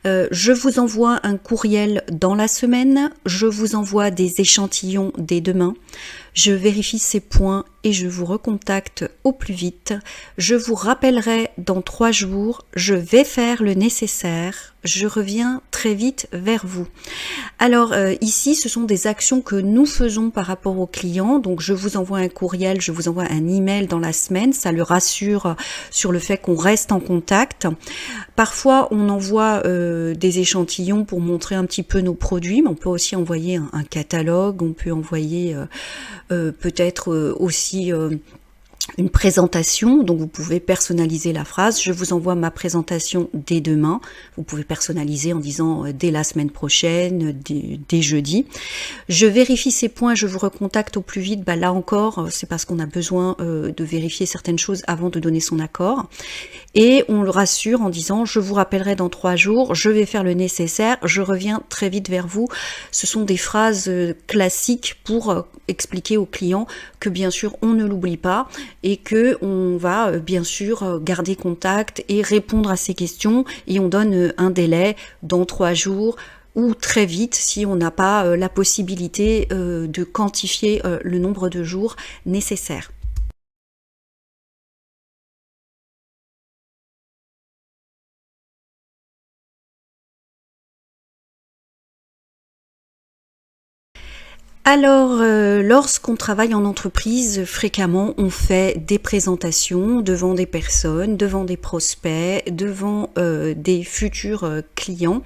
Je vous envoie un courriel dans la semaine. Je vous envoie des échantillons dès demain. Je vérifie ces points et je vous recontacte au plus vite. Je vous rappellerai dans 3 jours. Je vais faire le nécessaire. Je reviens très vite vers vous. Alors ici, ce sont des actions que nous faisons par rapport aux clients. Donc je vous envoie un courriel, je vous envoie un email dans la semaine. Ça le rassure sur le fait qu'on reste en contact. Parfois, on envoie des échantillons pour montrer un petit peu nos produits, mais on peut aussi envoyer un catalogue, on peut envoyer peut-être aussi une présentation, donc vous pouvez personnaliser la phrase. Je vous envoie ma présentation dès demain. Vous pouvez personnaliser en disant dès la semaine prochaine, dès jeudi. Je vérifie ces points, je vous recontacte au plus vite. Là encore, c'est parce qu'on a besoin de vérifier certaines choses avant de donner son accord. Et on le rassure en disant je vous rappellerai dans 3 jours, je vais faire le nécessaire, je reviens très vite vers vous. Ce sont des phrases classiques pour expliquer au client que bien sûr on ne l'oublie pas et que on va bien sûr garder contact et répondre à ses questions, et on donne un délai dans 3 jours ou très vite si on n'a pas la possibilité de quantifier le nombre de jours nécessaires. Alors, lorsqu'on travaille en entreprise, fréquemment, on fait des présentations devant des personnes, devant des prospects, devant des futurs clients.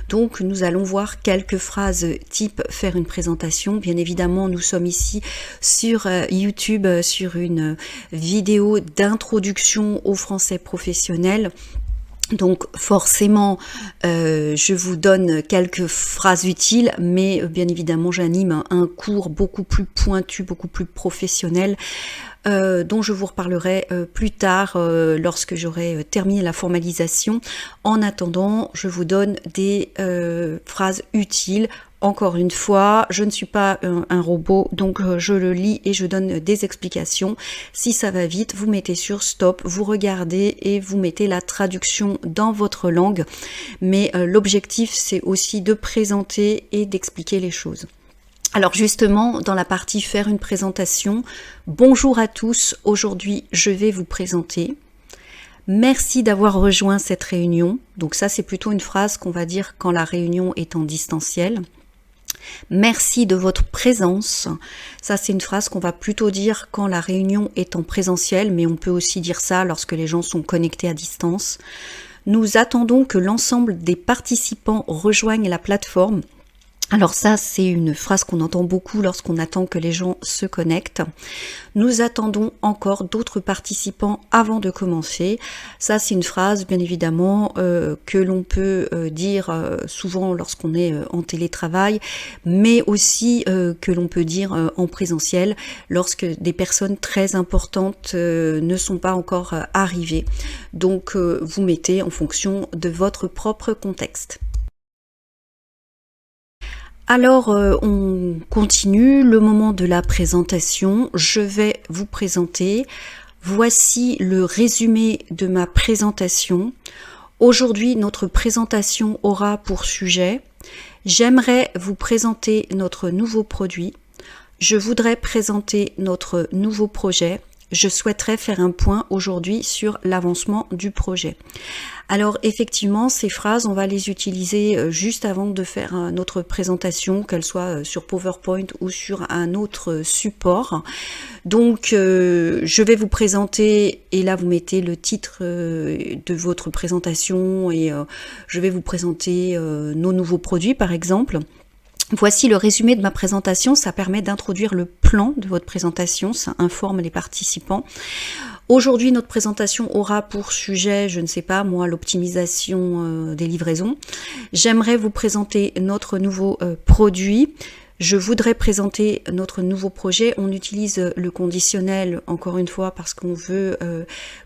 Donc, nous allons voir quelques phrases type faire une présentation. Bien évidemment, nous sommes ici sur YouTube, sur une vidéo d'introduction au français professionnel. Donc forcément, je vous donne quelques phrases utiles, mais bien évidemment, j'anime un cours beaucoup plus pointu, beaucoup plus professionnel, dont je vous reparlerai plus tard lorsque j'aurai terminé la formalisation. En attendant, je vous donne des phrases utiles. Encore une fois, je ne suis pas un robot, donc je le lis et je donne des explications. Si ça va vite, vous mettez sur stop, vous regardez et vous mettez la traduction dans votre langue. Mais l'objectif, c'est aussi de présenter et d'expliquer les choses. Alors justement, dans la partie faire une présentation, bonjour à tous, aujourd'hui je vais vous présenter. Merci d'avoir rejoint cette réunion. Donc ça, c'est plutôt une phrase qu'on va dire quand la réunion est en distanciel. Merci de votre présence. Ça, c'est une phrase qu'on va plutôt dire quand la réunion est en présentiel, mais on peut aussi dire ça lorsque les gens sont connectés à distance. Nous attendons que l'ensemble des participants rejoignent la plateforme. Alors ça, c'est une phrase qu'on entend beaucoup lorsqu'on attend que les gens se connectent. Nous attendons encore d'autres participants avant de commencer. Ça, c'est une phrase, bien évidemment, que l'on peut dire souvent lorsqu'on est en télétravail, mais aussi que l'on peut dire en présentiel lorsque des personnes très importantes ne sont pas encore arrivées. Donc, vous mettez en fonction de votre propre contexte. Alors, on continue le moment de la présentation. Je vais vous présenter. Voici le résumé de ma présentation. Aujourd'hui, notre présentation aura pour sujet « J'aimerais vous présenter notre nouveau produit. Je voudrais présenter notre nouveau projet. Je souhaiterais faire un point aujourd'hui sur l'avancement du projet. » Alors effectivement, ces phrases, on va les utiliser juste avant de faire notre présentation, qu'elle soit sur PowerPoint ou sur un autre support. Donc je vais vous présenter, et là vous mettez le titre de votre présentation, et je vais vous présenter nos nouveaux produits par exemple. Voici le résumé de ma présentation, ça permet d'introduire le plan de votre présentation, ça informe les participants. Aujourd'hui, notre présentation aura pour sujet, je ne sais pas moi, l'optimisation des livraisons. J'aimerais vous présenter notre nouveau produit. Je voudrais présenter notre nouveau projet. On utilise le conditionnel, encore une fois, parce qu'on veut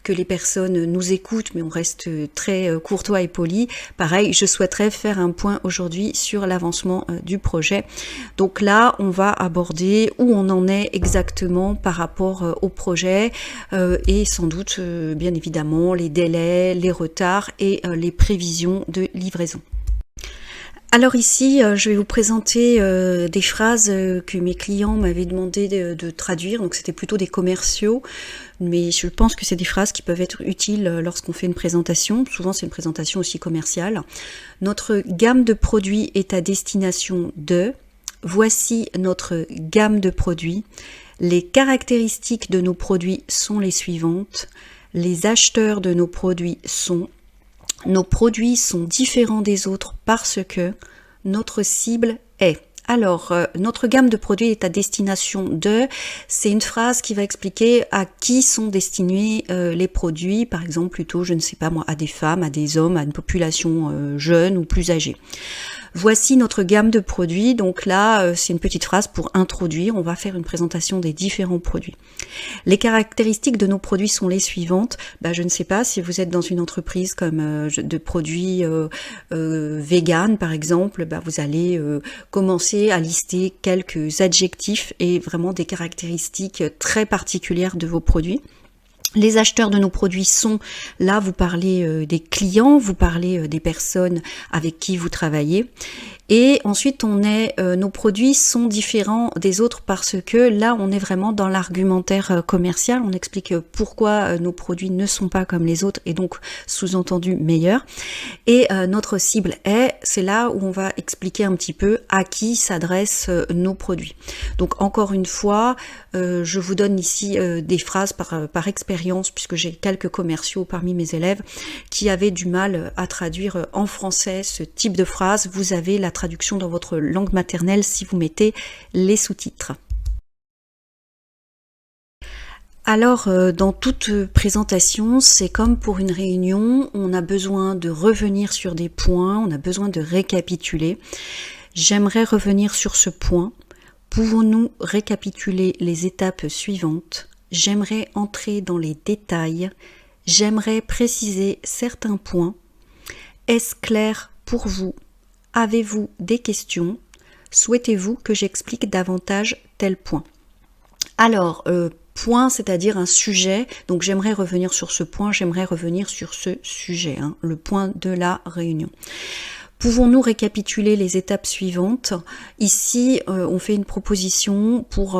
que les personnes nous écoutent, mais on reste très courtois et poli. Pareil, je souhaiterais faire un point aujourd'hui sur l'avancement du projet. Donc là, on va aborder où on en est exactement par rapport au projet et sans doute, bien évidemment, les délais, les retards et les prévisions de livraison. Alors ici, je vais vous présenter des phrases que mes clients m'avaient demandé de traduire, donc c'était plutôt des commerciaux, mais je pense que c'est des phrases qui peuvent être utiles lorsqu'on fait une présentation. Souvent c'est une présentation aussi commerciale. Notre gamme de produits est à destination de, voici notre gamme de produits, les caractéristiques de nos produits sont les suivantes, les acheteurs de nos produits sont, nos produits sont différents des autres parce que notre cible est. Alors, notre gamme de produits est à destination de, c'est une phrase qui va expliquer à qui sont destinés les produits, par exemple plutôt, je ne sais pas moi, à des femmes, à des hommes, à une population jeune ou plus âgée. Voici notre gamme de produits, donc là c'est une petite phrase pour introduire, on va faire une présentation des différents produits. Les caractéristiques de nos produits sont les suivantes, je ne sais pas si vous êtes dans une entreprise comme de produits vegan par exemple, vous allez commencer à lister quelques adjectifs et vraiment des caractéristiques très particulières de vos produits. Les acheteurs de nos produits sont, là vous parlez des clients, vous parlez des personnes avec qui vous travaillez. Et ensuite, nos produits sont différents des autres parce que là, on est vraiment dans l'argumentaire commercial. On explique pourquoi nos produits ne sont pas comme les autres et donc sous-entendu meilleurs. Et notre cible c'est là où on va expliquer un petit peu à qui s'adressent nos produits. Donc encore une fois, je vous donne ici des phrases par expérience puisque j'ai quelques commerciaux parmi mes élèves qui avaient du mal à traduire en français ce type de phrase. Vous avez la traduction dans votre langue maternelle si vous mettez les sous-titres. Alors, dans toute présentation, c'est comme pour une réunion, on a besoin de revenir sur des points, on a besoin de récapituler. J'aimerais revenir sur ce point. Pouvons-nous récapituler les étapes suivantes? J'aimerais entrer dans les détails. J'aimerais préciser certains points. Est-ce clair pour vous? Avez-vous des questions? Souhaitez-vous que j'explique davantage tel point? Alors, point, c'est-à-dire un sujet, donc j'aimerais revenir sur ce point, j'aimerais revenir sur ce sujet, le point de la réunion. Pouvons-nous récapituler les étapes suivantes? Ici, on fait une proposition pour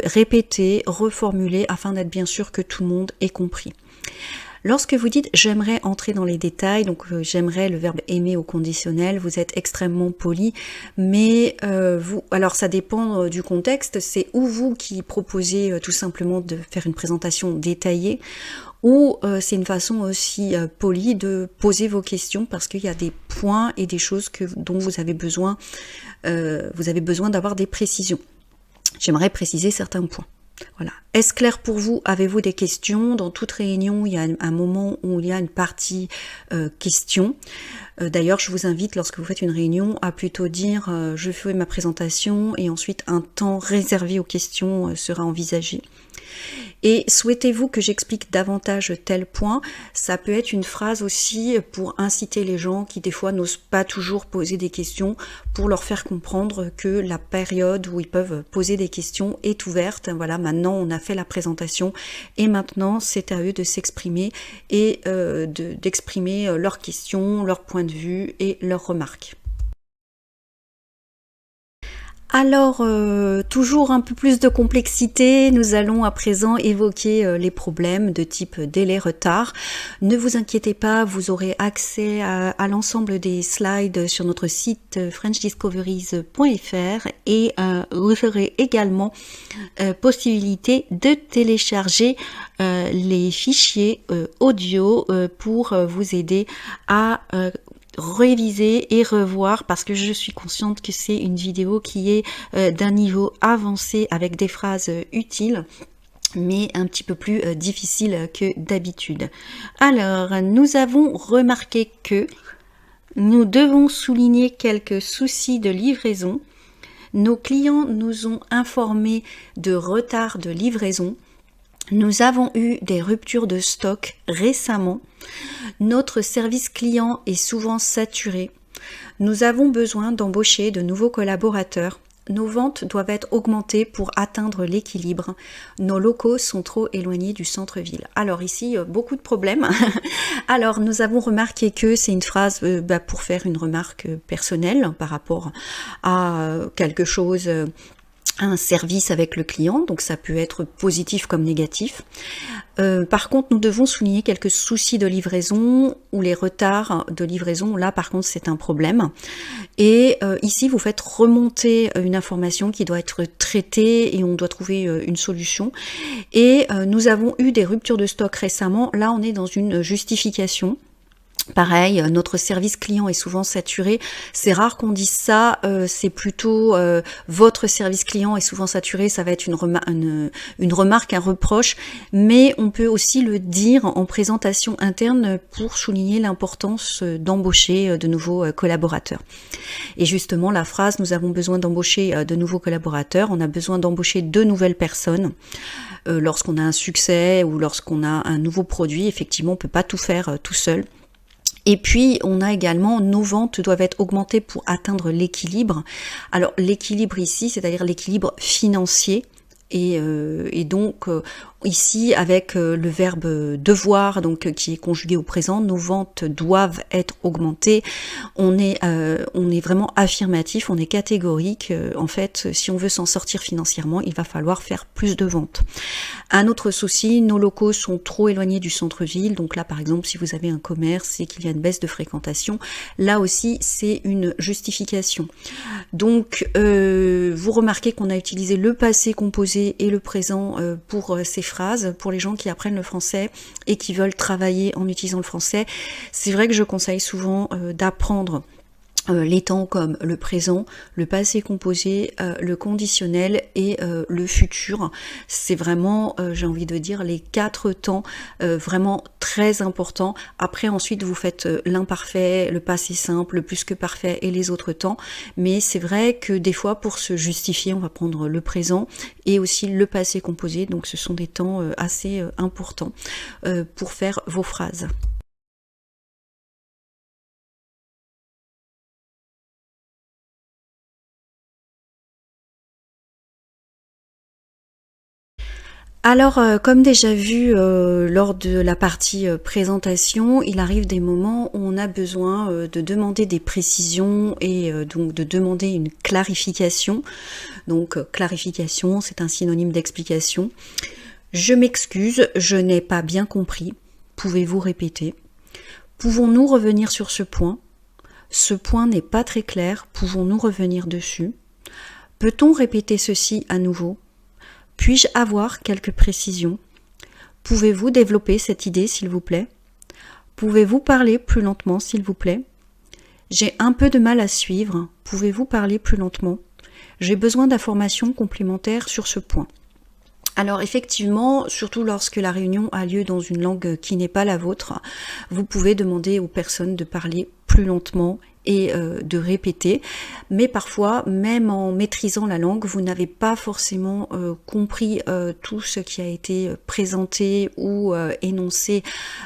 répéter, reformuler, afin d'être bien sûr que tout le monde ait compris. Lorsque vous dites « j'aimerais entrer dans les détails », donc j'aimerais, le verbe aimer au conditionnel, vous êtes extrêmement poli, mais alors ça dépend du contexte, c'est ou vous qui proposez tout simplement de faire une présentation détaillée, ou c'est une façon aussi polie de poser vos questions parce qu'il y a des points et des choses dont vous avez besoin d'avoir des précisions. J'aimerais préciser certains points. Voilà. Est-ce clair pour vous? Avez-vous des questions? Dans toute réunion, il y a un moment où il y a une partie questions. D'ailleurs, je vous invite, lorsque vous faites une réunion, à plutôt dire je fais ma présentation et ensuite un temps réservé aux questions sera envisagé. Et souhaitez-vous que j'explique davantage tel point? Ça peut être une phrase aussi pour inciter les gens qui des fois n'osent pas toujours poser des questions, pour leur faire comprendre que la période où ils peuvent poser des questions est ouverte. Voilà, maintenant on a fait la présentation et maintenant c'est à eux de s'exprimer et d'exprimer leurs questions, leurs points de vue et leurs remarques. Alors, toujours un peu plus de complexité, nous allons à présent évoquer les problèmes de type délai, retard. Ne vous inquiétez pas, vous aurez accès à l'ensemble des slides sur notre site frenchdiscoveries.fr et vous aurez également possibilité de télécharger les fichiers audio pour vous aider à réviser et revoir, parce que je suis consciente que c'est une vidéo qui est d'un niveau avancé avec des phrases utiles mais un petit peu plus difficile que d'habitude. Alors, nous avons remarqué que nous devons souligner quelques soucis de livraison. Nos clients nous ont informés de retard de livraison. Nous avons eu des ruptures de stock récemment. Notre service client est souvent saturé. Nous avons besoin d'embaucher de nouveaux collaborateurs. Nos ventes doivent être augmentées pour atteindre l'équilibre. Nos locaux sont trop éloignés du centre-ville. Alors ici, beaucoup de problèmes. Alors nous avons remarqué que c'est une phrase pour faire une remarque personnelle par rapport à quelque chose, un service avec le client, donc ça peut être positif comme négatif. Par contre, nous devons souligner quelques soucis de livraison ou les retards de livraison. Là, par contre, c'est un problème. Et ici, vous faites remonter une information qui doit être traitée et on doit trouver une solution. Et nous avons eu des ruptures de stock récemment. Là, on est dans une justification. Pareil, notre service client est souvent saturé. C'est rare qu'on dise ça, c'est plutôt votre service client est souvent saturé, ça va être une remarque, un reproche, mais on peut aussi le dire en présentation interne pour souligner l'importance d'embaucher de nouveaux collaborateurs. Et justement, la phrase « nous avons besoin d'embaucher de nouveaux collaborateurs », on a besoin d'embaucher de nouvelles personnes. Lorsqu'on a un succès ou lorsqu'on a un nouveau produit, effectivement, on ne peut pas tout faire tout seul. Et puis, on a également, nos ventes doivent être augmentées pour atteindre l'équilibre. Alors, l'équilibre ici, c'est-à-dire l'équilibre financier, Et donc ici avec le verbe devoir, donc qui est conjugué au présent, nos ventes doivent être augmentées. On est vraiment affirmatif, on est catégorique. En fait, si on veut s'en sortir financièrement, il va falloir faire plus de ventes. Un autre souci, nos locaux sont trop éloignés du centre-ville. Donc là, par exemple, si vous avez un commerce et qu'il y a une baisse de fréquentation, là aussi, c'est une justification. Donc, vous remarquez qu'on a utilisé le passé composé et le présent pour ces phrases, pour les gens qui apprennent le français et qui veulent travailler en utilisant le français. C'est vrai que je conseille souvent d'apprendre les temps comme le présent, le passé composé, le conditionnel et le futur. C'est vraiment, j'ai envie de dire, les 4 temps vraiment très importants. Après, ensuite, vous faites l'imparfait, le passé simple, le plus que parfait et les autres temps. Mais c'est vrai que des fois, pour se justifier, on va prendre le présent et aussi le passé composé. Donc, ce sont des temps assez importants pour faire vos phrases. Alors, comme déjà vu lors de la partie présentation, il arrive des moments où on a besoin de demander des précisions et donc de demander une clarification. Donc, clarification, c'est un synonyme d'explication. Je m'excuse, je n'ai pas bien compris. Pouvez-vous répéter? Pouvons-nous revenir sur ce point? Ce point n'est pas très clair, pouvons-nous revenir dessus? Peut-on répéter ceci à nouveau? Puis-je avoir quelques précisions? Pouvez-vous développer cette idée, s'il vous plaît? Pouvez-vous parler plus lentement, s'il vous plaît? J'ai un peu de mal à suivre. Pouvez-vous parler plus lentement? J'ai besoin d'informations complémentaires sur ce point. Alors effectivement, surtout lorsque la réunion a lieu dans une langue qui n'est pas la vôtre, vous pouvez demander aux personnes de parler plus lentement et de répéter, mais parfois, même en maîtrisant la langue, vous n'avez pas forcément compris tout ce qui a été présenté ou énoncé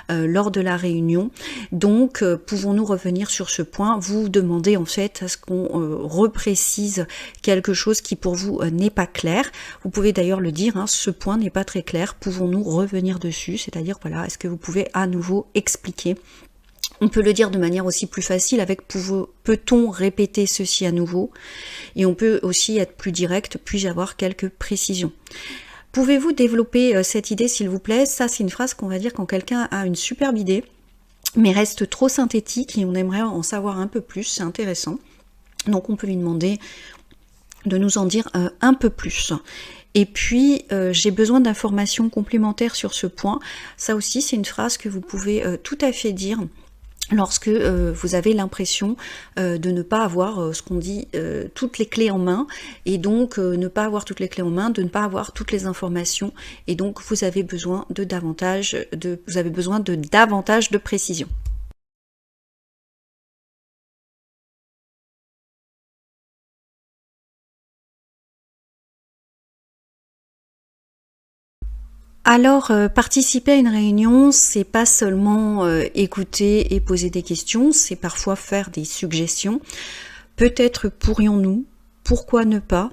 lors de la réunion. Donc, pouvons-nous revenir sur ce point? Vous demandez en fait à ce qu'on reprécise quelque chose qui pour vous n'est pas clair. Vous pouvez d'ailleurs le dire, hein, ce point n'est pas très clair, pouvons-nous revenir dessus? C'est-à-dire, voilà, est-ce que vous pouvez à nouveau expliquer? On peut le dire de manière aussi plus facile avec peut-on répéter ceci à nouveau? Et on peut aussi être plus direct, puis-je avoir quelques précisions? Pouvez-vous développer cette idée s'il vous plaît? Ça c'est une phrase qu'on va dire quand quelqu'un a une superbe idée, mais reste trop synthétique et on aimerait en savoir un peu plus, c'est intéressant. Donc on peut lui demander de nous en dire un peu plus. Et puis, j'ai besoin d'informations complémentaires sur ce point. Ça aussi, c'est une phrase que vous pouvez tout à fait dire lorsque vous avez l'impression de ne pas avoir ce qu'on dit toutes les clés en main, et donc ne pas avoir toutes les clés en main, de ne pas avoir toutes les informations, et donc vous avez besoin de davantage de précision. Alors, participer à une réunion, c'est pas seulement écouter et poser des questions, c'est parfois faire des suggestions. Peut-être pourrions-nous, pourquoi ne pas,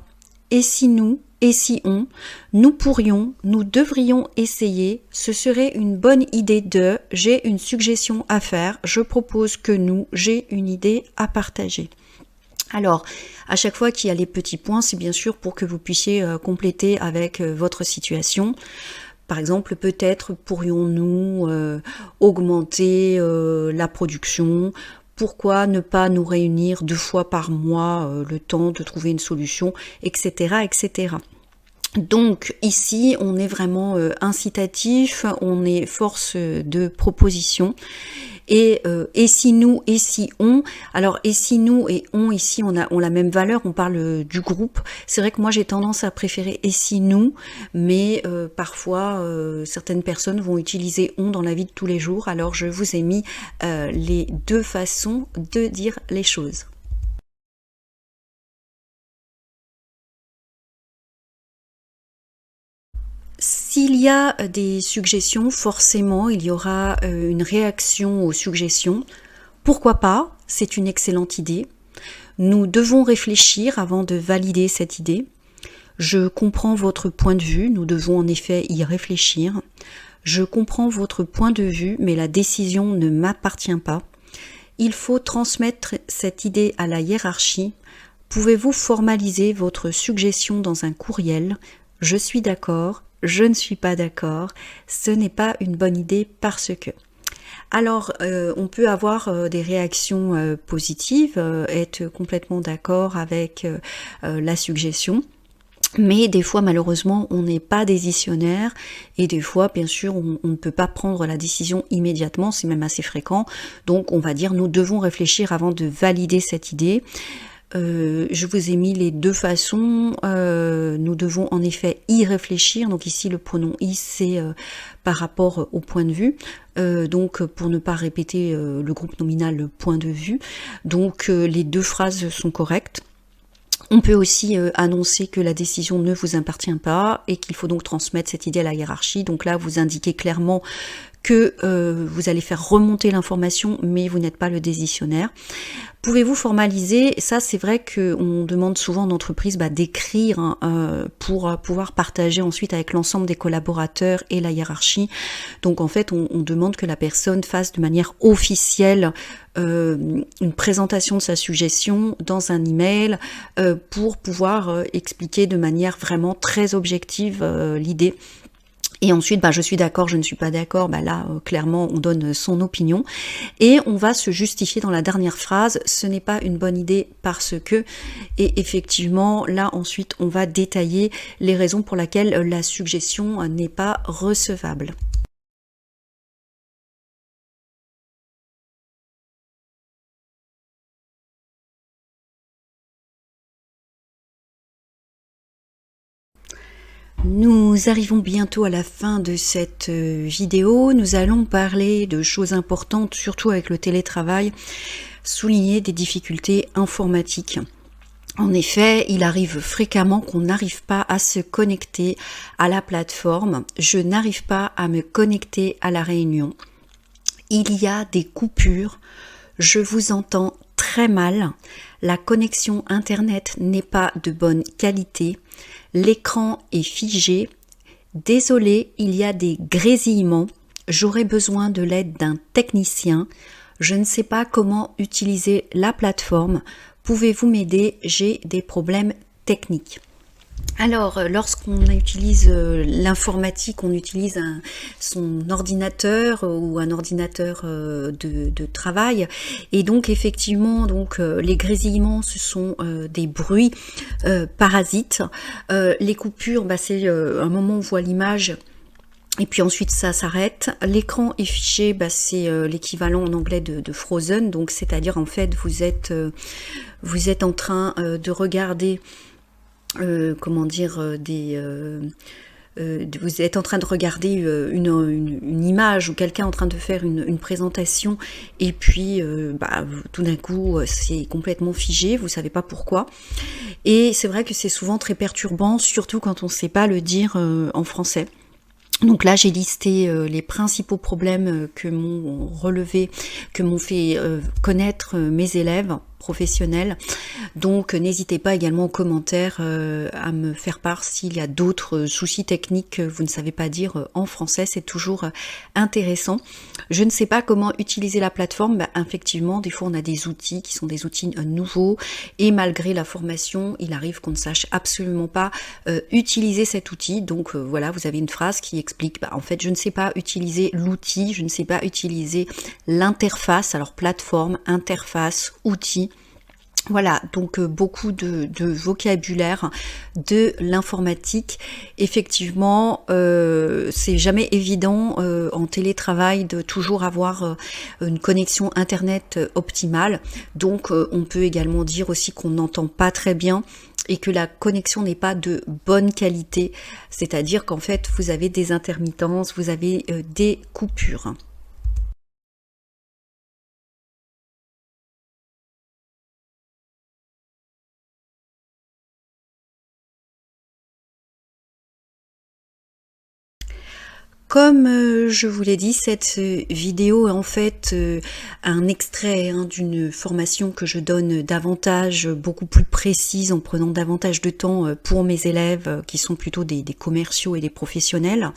et si nous, et si on, nous pourrions, nous devrions essayer, ce serait une bonne idée de, j'ai une suggestion à faire, je propose que nous, j'ai une idée à partager. Alors, à chaque fois qu'il y a les petits points, c'est bien sûr pour que vous puissiez compléter avec votre situation. Par exemple, peut-être pourrions-nous augmenter la production. Pourquoi ne pas nous réunir 2 fois par mois, le temps de trouver une solution, etc., etc. Donc ici, on est vraiment incitatif, on est force de proposition. Et si nous, et si on, alors et si nous et on, ici on a la même valeur, on parle du groupe. C'est vrai que moi j'ai tendance à préférer et si nous, mais parfois certaines personnes vont utiliser on dans la vie de tous les jours, alors je vous ai mis les 2 façons de dire les choses. S'il y a des suggestions, forcément, il y aura une réaction aux suggestions. Pourquoi pas? C'est une excellente idée. Nous devons réfléchir avant de valider cette idée. Je comprends votre point de vue, nous devons en effet y réfléchir. Je comprends votre point de vue, mais la décision ne m'appartient pas. Il faut transmettre cette idée à la hiérarchie. Pouvez-vous formaliser votre suggestion dans un courriel? Je suis d'accord, je ne suis pas d'accord, ce n'est pas une bonne idée parce que... Alors, on peut avoir des réactions positives, être complètement d'accord avec la suggestion. Mais des fois, malheureusement, on n'est pas décisionnaire et des fois, bien sûr, on ne peut pas prendre la décision immédiatement, c'est même assez fréquent. Donc, on va dire, nous devons réfléchir avant de valider cette idée. Je vous ai mis les deux façons, nous devons en effet y réfléchir, donc ici le pronom y c'est par rapport au point de vue, donc pour ne pas répéter le groupe nominal le point de vue, donc les deux phrases sont correctes. On peut aussi annoncer que la décision ne vous appartient pas et qu'il faut donc transmettre cette idée à la hiérarchie. Donc là, vous indiquez clairement que vous allez faire remonter l'information, mais vous n'êtes pas le décisionnaire. Pouvez-vous formaliser? Ça, c'est vrai qu'on demande souvent en entreprise d'écrire pour pouvoir partager ensuite avec l'ensemble des collaborateurs et la hiérarchie. Donc en fait, on demande que la personne fasse de manière officielle une présentation de sa suggestion dans un email pour pouvoir expliquer de manière vraiment très objective l'idée. Et ensuite, je suis d'accord, je ne suis pas d'accord, là, clairement, on donne son opinion. Et on va se justifier dans la dernière phrase, ce n'est pas une bonne idée parce que... Et effectivement, là, ensuite, on va détailler les raisons pour lesquelles la suggestion n'est pas recevable. Nous arrivons bientôt à la fin de cette vidéo. Nous allons parler de choses importantes, surtout avec le télétravail, souligner des difficultés informatiques. En effet, il arrive fréquemment qu'on n'arrive pas à se connecter à la plateforme. Je n'arrive pas à me connecter à la réunion. Il y a des coupures. Je vous entends très mal. La connexion Internet n'est pas de bonne qualité. L'écran est figé. Désolé, il y a des grésillements. J'aurais besoin de l'aide d'un technicien. Je ne sais pas comment utiliser la plateforme. Pouvez-vous m'aider? J'ai des problèmes techniques. Alors, lorsqu'on utilise l'informatique, on utilise son ordinateur ou un ordinateur de travail. Et donc, effectivement, les grésillements, ce sont des bruits parasites. Les coupures, c'est un moment où on voit l'image. Et puis ensuite ça s'arrête. L'écran est fiché, c'est l'équivalent en anglais de frozen, donc c'est-à-dire en fait vous êtes en train de regarder vous êtes en train de regarder une image ou quelqu'un en train de faire une présentation et puis tout d'un coup c'est complètement figé, vous savez pas pourquoi. Et c'est vrai que c'est souvent très perturbant, surtout quand on ne sait pas le dire en français. Donc là, j'ai listé les principaux problèmes que m'ont fait connaître mes élèves professionnels. Donc n'hésitez pas également en commentaire à me faire part s'il y a d'autres soucis techniques que vous ne savez pas dire en français, c'est toujours intéressant. Je ne sais pas comment utiliser la plateforme, effectivement des fois on a des outils qui sont des outils nouveaux et malgré la formation, il arrive qu'on ne sache absolument pas utiliser cet outil. Donc voilà, vous avez une phrase qui explique, en fait je ne sais pas utiliser l'outil, je ne sais pas utiliser l'interface, alors plateforme, interface, outil. Voilà, donc beaucoup de vocabulaire de l'informatique. Effectivement, c'est jamais évident en télétravail de toujours avoir une connexion internet optimale. Donc on peut également dire aussi qu'on n'entend pas très bien et que la connexion n'est pas de bonne qualité. C'est-à-dire qu'en fait, vous avez des intermittences, vous avez des coupures. Comme je vous l'ai dit, cette vidéo est en fait un extrait d'une formation que je donne davantage, beaucoup plus précise, en prenant davantage de temps pour mes élèves qui sont plutôt des commerciaux et des professionnels.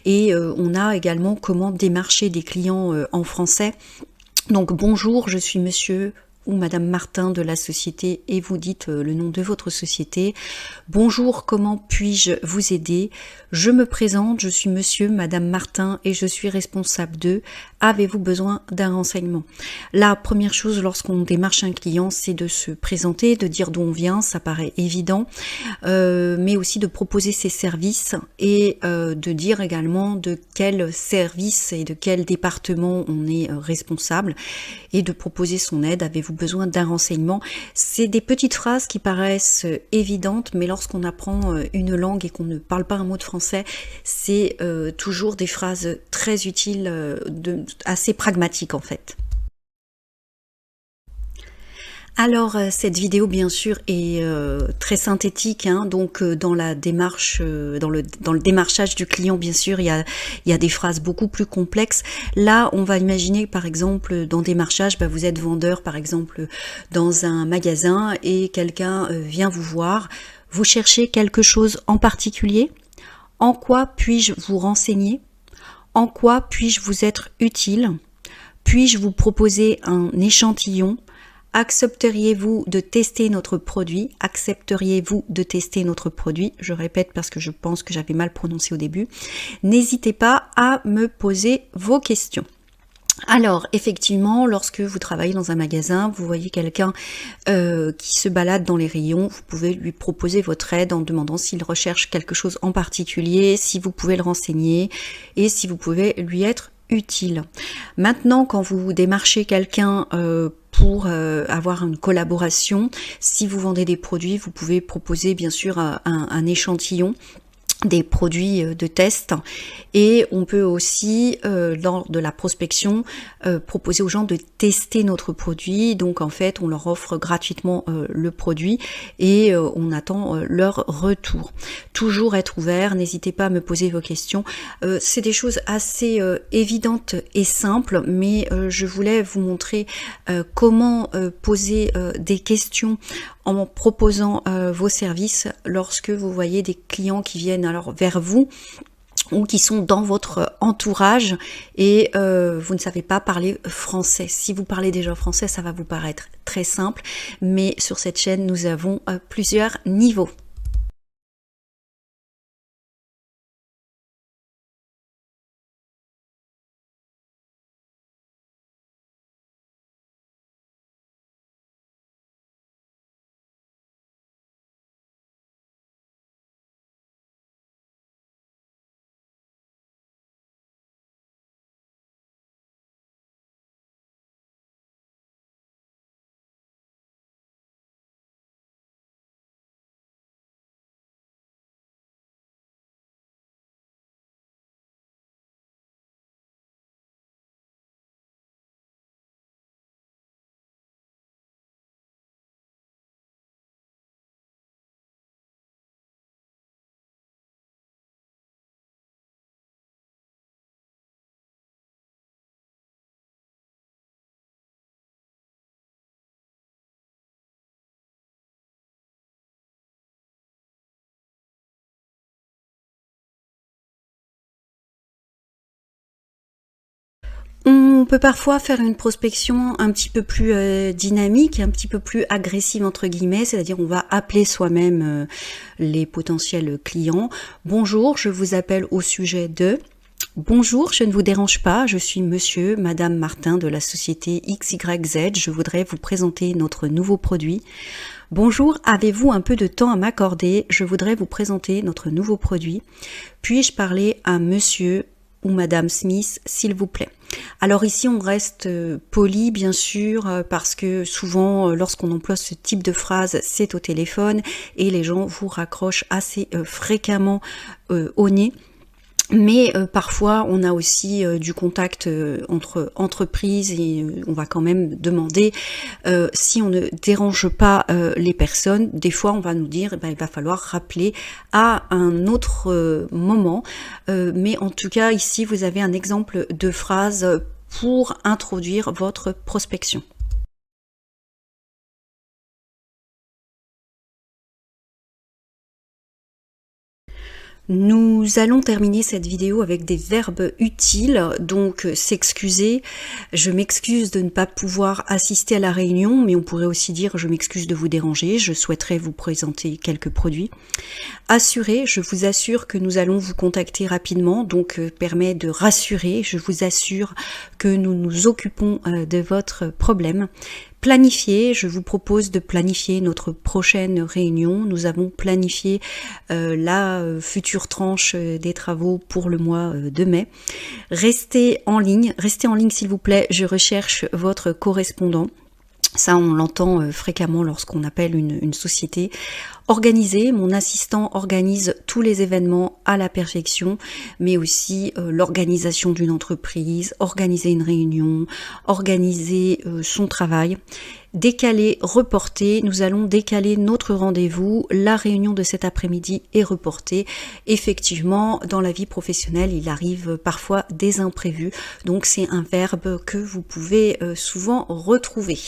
Et on a également comment démarcher des clients en français. Donc bonjour, je suis monsieur ou Madame Martin de la société et vous dites le nom de votre société. Bonjour, comment puis-je vous aider? Je me présente, je suis Monsieur, Madame Martin et je suis responsable de. Avez-vous besoin d'un renseignement? La première chose lorsqu'on démarche un client, c'est de se présenter, de dire d'où on vient, ça paraît évident, mais aussi de proposer ses services et de dire également de quel service et de quel département on est responsable et de proposer son aide. Avez-vous besoin d'un renseignement? C'est des petites phrases qui paraissent évidentes, mais lorsqu'on apprend une langue et qu'on ne parle pas un mot de français, c'est toujours des phrases très utiles, assez pragmatiques en fait. Alors cette vidéo bien sûr est très synthétique, donc dans la démarche, dans le démarchage du client bien sûr il y a des phrases beaucoup plus complexes. Là on va imaginer par exemple dans démarchage, vous êtes vendeur par exemple dans un magasin et quelqu'un vient vous voir, vous cherchez quelque chose en particulier, en quoi puis-je vous renseigner, en quoi puis-je vous être utile, puis-je vous proposer un échantillon. Accepteriez-vous de tester notre produit? Accepteriez-vous de tester notre produit? Je répète parce que je pense que j'avais mal prononcé au début. N'hésitez pas à me poser vos questions. Alors, effectivement, lorsque vous travaillez dans un magasin, vous voyez quelqu'un qui se balade dans les rayons, vous pouvez lui proposer votre aide en demandant s'il recherche quelque chose en particulier, si vous pouvez le renseigner et si vous pouvez lui être utile. Maintenant, quand vous démarchez quelqu'un pour avoir une collaboration, si vous vendez des produits, vous pouvez proposer bien sûr un échantillon des produits de test et on peut aussi lors de la prospection proposer aux gens de tester notre produit. Donc en fait on leur offre gratuitement le produit et on attend leur retour. Toujours être ouvert, n'hésitez pas à me poser vos questions. C'est des choses assez évidentes et simples, mais je voulais vous montrer comment poser des questions en proposant vos services lorsque vous voyez des clients qui viennent alors vers vous ou qui sont dans votre entourage et vous ne savez pas parler français. Si vous parlez déjà français, ça va vous paraître très simple, mais sur cette chaîne, nous avons plusieurs niveaux. On peut parfois faire une prospection un petit peu plus dynamique, un petit peu plus agressive entre guillemets, c'est-à-dire on va appeler soi-même les potentiels clients. Bonjour, je vous appelle au sujet de... Bonjour, je ne vous dérange pas, je suis monsieur, madame Martin de la société XYZ, je voudrais vous présenter notre nouveau produit. Bonjour, avez-vous un peu de temps à m'accorder? Je voudrais vous présenter notre nouveau produit. Puis-je parler à monsieur ou madame Smith, s'il vous plaît? Alors ici on reste poli bien sûr parce que souvent lorsqu'on emploie ce type de phrase c'est au téléphone et les gens vous raccrochent assez fréquemment au nez. Mais parfois, on a aussi du contact entre entreprises et on va quand même demander, si on ne dérange pas les personnes, des fois on va nous dire il va falloir rappeler à un autre moment. Mais en tout cas, ici, vous avez un exemple de phrase pour introduire votre prospection. Nous allons terminer cette vidéo avec des verbes utiles, donc s'excuser. Je m'excuse de ne pas pouvoir assister à la réunion, mais on pourrait aussi dire je m'excuse de vous déranger, je souhaiterais vous présenter quelques produits. Assurer, je vous assure que nous allons vous contacter rapidement, donc permet de rassurer, je vous assure que nous nous occupons de votre problème. Planifier, je vous propose de planifier notre prochaine réunion. Nous avons planifié la future tranche des travaux pour le mois de mai. Restez en ligne s'il vous plaît, je recherche votre correspondant. Ça, on l'entend fréquemment lorsqu'on appelle une société. Organiser, mon assistant organise tous les événements à la perfection, mais aussi l'organisation d'une entreprise, organiser une réunion, organiser son travail. Décaler, reporter, nous allons décaler notre rendez-vous. La réunion de cet après-midi est reportée. Effectivement, dans la vie professionnelle, il arrive parfois des imprévus, donc c'est un verbe que vous pouvez souvent retrouver.